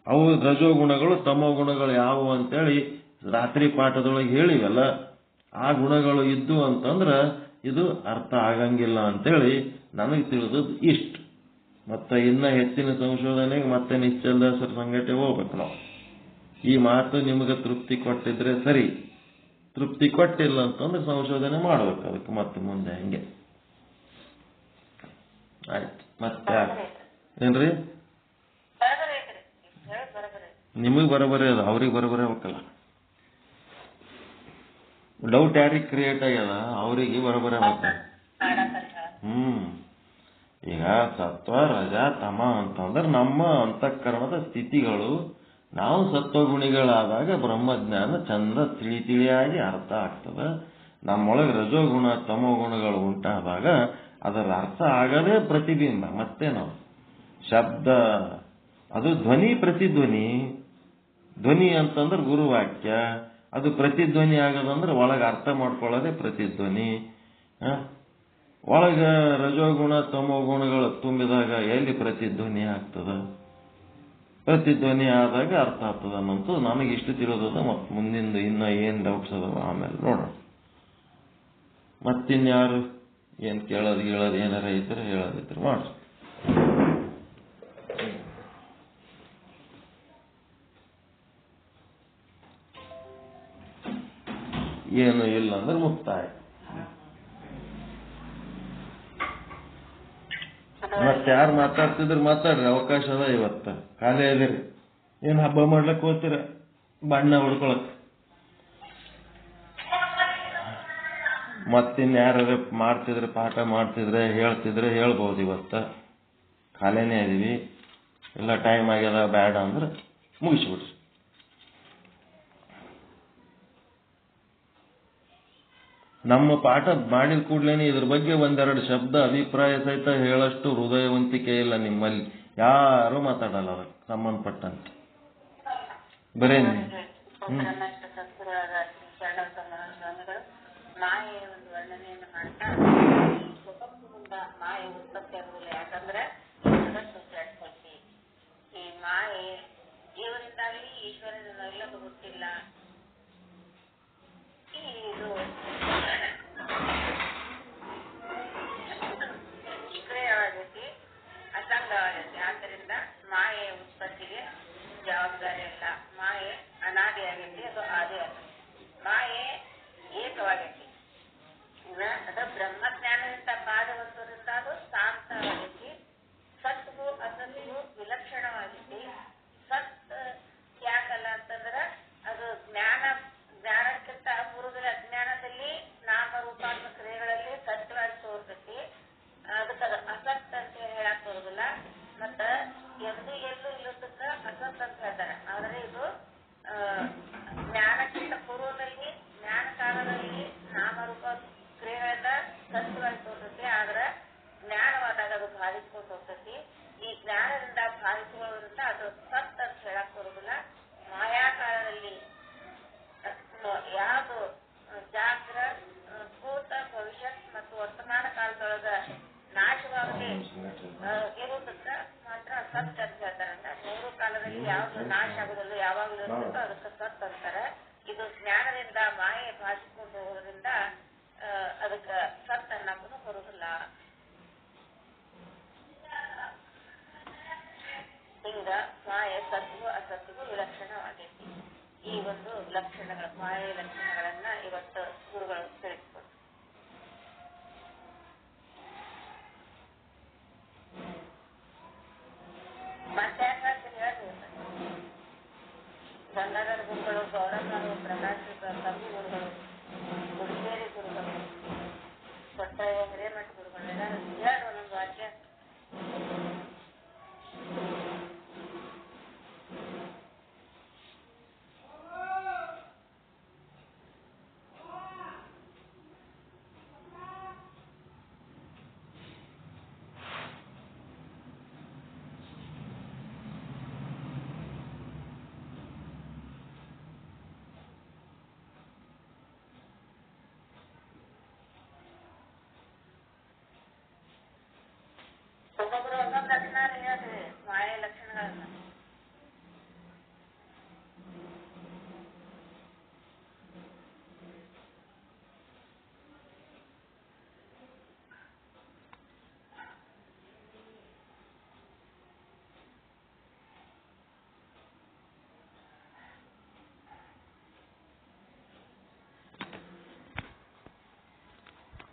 ಅವು ರಜೋಗುಣಗಳು ತಮೋಗುಣಗಳು ಯಾವುವು ಅಂತೇಳಿ ರಾತ್ರಿ ಪಾಠದೊಳಗೆ ಹೇಳಿವಲ್ಲ, ಆ ಗುಣಗಳು ಇದ್ದು ಅಂತಂದ್ರೆ ಇದು ಅರ್ಥ ಆಗಂಗಿಲ್ಲ ಅಂತೇಳಿ ನನಗೆ ತಿಳಿದದ್ದು ಇಷ್ಟು. ಮತ್ತೆ ಇನ್ನ ಹೆಚ್ಚಿನ ಸಂಶೋಧನೆಗೆ ಮತ್ತೆ ನಿಶ್ಚಲ್ ದಾಸರ ಸಂಗಟೆ ಹೋಗ್ಬೇಕು ನಾವು. ಈ ಮಾತು ನಿಮಗೆ ತೃಪ್ತಿ ಕೊಟ್ಟಿದ್ರೆ ಸರಿ, ತೃಪ್ತಿ ಕೊಟ್ಟಿಲ್ಲ ಅಂತಂದ್ರೆ ಸಂಶೋಧನೆ ಮಾಡ್ಬೇಕು ಅದಕ್ಕೆ ಮತ್ತೆ ಮುಂದೆ ಹಂಗೆ. ಆಯ್ತು. ಮತ್ತೆ ಏನ್ರಿ ನಿಮಗೆ ಬರೋಬರೇ ಅದ, ಅವ್ರಿಗೆ ಬರೋಬರೇ ಹೋಗಲ್ಲ. ಡೌಟ್ ಯಾರಿಗೆ ಕ್ರಿಯೇಟ್ ಆಗ್ಯದ ಅವರಿಗೆ ಬರೋಬರೇ ಹೋಗ್ತಾರೆ. ಈಗ ಸತ್ವ ರಜ ತಮ ಅಂತಂದ್ರೆ ನಮ್ಮ ಅಂತಃಕರಣದ ಸ್ಥಿತಿಗಳು. ನಾವು ಸತ್ವಗುಣಿಗಳಾದಾಗ ಬ್ರಹ್ಮಜ್ಞಾನ ಚಂದ ತಿಳಿಯಾಗಿ ಅರ್ಥ ಆಗ್ತದೆ. ನಮ್ಮೊಳಗೆ ರಜೋಗುಣ ತಮೋಗುಣಗಳು ಉಂಟಾದಾಗ ಅದರ ಅರ್ಥ ಆಗದೇ ಪ್ರತಿಬಿಂಬ. ಮತ್ತೆ ನಾವು ಶಬ್ದ ಅದು ಧ್ವನಿ ಪ್ರತಿಧ್ವನಿ. ಧ್ವನಿ ಅಂತಂದ್ರೆ ಗುರುವಾಕ್ಯ, ಅದು ಪ್ರತಿಧ್ವನಿ ಆಗೋದಂದ್ರೆ ಒಳಗೆ ಅರ್ಥ ಮಾಡ್ಕೊಳ್ಳೋದೇ ಪ್ರತಿಧ್ವನಿ. ಒಳಗ ರಜೋಗುಣ ತಮೋಗುಣಗಳು ತುಂಬಿದಾಗ ಎಲ್ಲಿ ಪ್ರತಿಧ್ವನಿ ಆಗ್ತದ? ಪ್ರತಿಧ್ವನಿ ಆದಾಗ ಅರ್ಥ ಆಗ್ತದ ಅನ್ನೋದು ನನಗೆ ಇಷ್ಟು ತಿಳಿದದ. ಮತ್ತು ಮುಂದಿಂದ ಇನ್ನ ಏನ್ ಡೌಟ್ಸ್ ಅದಾವ ಆಮೇಲೆ ನೋಡೋಣ. ಮತ್ತಿನ್ಯಾರು ಏನ್ ಕೇಳೋದು ಏನಾರ ಇದ್ರೆ ಹೇಳೋದಿದ್ರೆ ಮಾಡ್ರಿ. ಏನು ಇಲ್ಲ ಅಂದ್ರೆ ಮುಕ್ತಾಯ. ಮತ್ತೆ ಯಾರು ಮಾತಾಡ್ತಿದ್ರು ಮಾತಾಡ್ರಿ, ಅವಕಾಶ ಅದ. ಇವತ್ತ ಖಾಲಿ ಅದಿರಿ. ಏನ್ ಹಬ್ಬ ಮಾಡ್ಲಕ್ ಹೋಗ್ತೀರ? ಬಣ್ಣ ಹೊಡ್ಕೊಳಕ್ ಮತ್ತಿನ್ಯಾರು ಮಾಡ್ತಿದ್ರೆ ಪಾಠ ಮಾಡ್ತಿದ್ರೆ ಹೇಳ್ತಿದ್ರೆ ಹೇಳ್ಬೋದು. ಇವತ್ತು ಖಾಲಿನೇ ಇದೀವಿ, ಎಲ್ಲ ಟೈಮ್ ಆಗ್ಯದ ಬೇಡ ಅಂದ್ರೆ ಮುಗಿಸ್ಬಿಡ್ರಿ. ನಮ್ಮ ಪಾಠ ಮಾಡಿದ ಕೂಡ್ಲೇನೆ ಇದ್ರ ಬಗ್ಗೆ ಒಂದೆರಡು ಶಬ್ದ ಅಭಿಪ್ರಾಯ ಸಹಿತ ಹೇಳಷ್ಟು ಹೃದಯವಂತಿಕೆ ಇಲ್ಲ ನಿಮ್ಮಲ್ಲಿ. ಯಾರು ಮಾತಾಡಲ್ಲ ಅದಕ್ಕೆ ಸಂಬಂಧಪಟ್ಟಂತೆ. ಬರೇ ಮಾಯೆಯ ಒಂದು ವರ್ಣನೆಯನ್ನು ಮಾಡ್ತಾ ಮಾಯೆ ಉತ್ಪತ್ತಿ ಆಗುದಿಲ್ಲ. ಯಾಕಂದ್ರೆ ಜಗತ್ತು ಸೃಷ್ಟಿ, ಈ ಮಾಯೆ ಜೀವನಿಂದಾಗಲಿ ಈಶ್ವರನಿಂದಾಗಲಿ ಗೊತ್ತಿಲ್ಲ. ಇದು ನಿಷ್ಕ್ರಿಯವಾಗೈತಿ, ಅಸಂಗವಾಗೈತಿ. ಆದ್ದರಿಂದ ಮಾಯೆಯ ಉತ್ಪತ್ತಿಗೆ ಜವಾಬ್ದಾರಿ ಅಲ್ಲ. ಮಾಯೆ ಅನಾದಿಯಾಗೈತಿ, ಅದು ಆದಿ ಆಗೈತಿ. ಮಾಯೆ ಏಕವಾಗೈತಿ. ಅದು ಬ್ರಹ್ಮಜ್ಞಾನದಿಂದ ಬಾಧವಂತರಿಂದ ಅದು ಶಾಂತವಾಗೈತಿ. ಸತ್ಗೂ ಅಸತ್ಗೂ ವಿಲಕ್ಷಣವಾಗೈತಿ. ಸತ್ ಯಾಕಲ್ಲ ಅಂತಂದ್ರ ಅದು ಜ್ಞಾನಕ್ಕಿಂತ ಪೂರ್ವದ ಅಜ್ಞಾನದಲ್ಲಿ ನಾಮರೂಪಾತ್ಮಕ ಕ್ರಿಯೆಗಳಲ್ಲಿ ಸತ್ಯವಾಗಿ ತೋರ್ತೈತಿ. ಅದಕ್ಕೆ ಅಸತ್ ಅಂತ ಹೇಳಕ್ ಬರುದಿಲ್ಲ. ಮತ್ತ ಎಲ್ಲೂ ಇಲ್ಲದಕ್ಕ ಅಸತ್ ಅಂತ ಹೇಳ್ತಾರೆ. ಆದ್ರೆ ಇದು ಜ್ಞಾನಕ್ಕಿಂತ ಪೂರ್ವದಲ್ಲಿ ಜ್ಞಾನ ಕಾಲದಲ್ಲಿ ನಾಮರೂಪ ಕ್ರಿಯೆಗಳಿಂದ ಸತ್ಯವಾಗಿ ತೋರ್ತೈತಿ. ಆದ್ರೆ ಜ್ಞಾನವಾದಾಗ ಅದು ಬಾಧಿಸ್ಕೊಂಡು ಹೋಗ್ತೈತಿ. ಈ ಜ್ಞಾನದಿಂದ ಬಾಧಿಸಿಕೊಳ್ಳೋದ್ರಿಂದ ಅದು ಸತ್ ಅಂತ ಹೇಳಕ್ ಬರುದಿಲ್ಲ. ಮಾಯಾ ಕಾಲದಲ್ಲಿ ಯಾವುದು ಜಾಗ್ರ, ಭೂತ, ಭವಿಷ್ಯತ್ ಮತ್ತು ವರ್ತಮಾನ ಕಾಲದೊಳಗ ನಾಶವಾಗದೆ ಇರುವುದಕ್ಕ ಮಾತ್ರ ಸತ್ ಅಂತ ಹೇಳ್ತಾರಂತ. ಮೂರು ಕಾಲದಲ್ಲಿ ಯಾವ್ದು ನಾಶ ಆಗುದಿಲ್ಲ, ಯಾವಾಗಲೂ ಇರುತ್ತೋ ಅದಕ್ಕೆ ಸತ್ ಅಂತಾರೆ. ಇದು ಜ್ಞಾನದಿಂದ ಮಾಯೆ ಭಾಷಿಕೊಂಡು ಹೋಗೋದ್ರಿಂದ ಅದಕ್ಕೆ ಸತ್ ಅನ್ನೋದು ಬರುದಿಲ್ಲ. ಹಿಂಗ ಮಾಯೆ ಸತ್ಗೂ ಅಸತ್ಗೂ ವಿಲಕ್ಷಣವಾಗೈತಿ. ಈ ಒಂದು ಲಕ್ಷಣಗಳ ಮಾಯೆಯ ಲಕ್ಷಣಗಳನ್ನ ಇವತ್ತು ಗುರುಗಳು ತಿಳಿಸ್ತಾರೆ.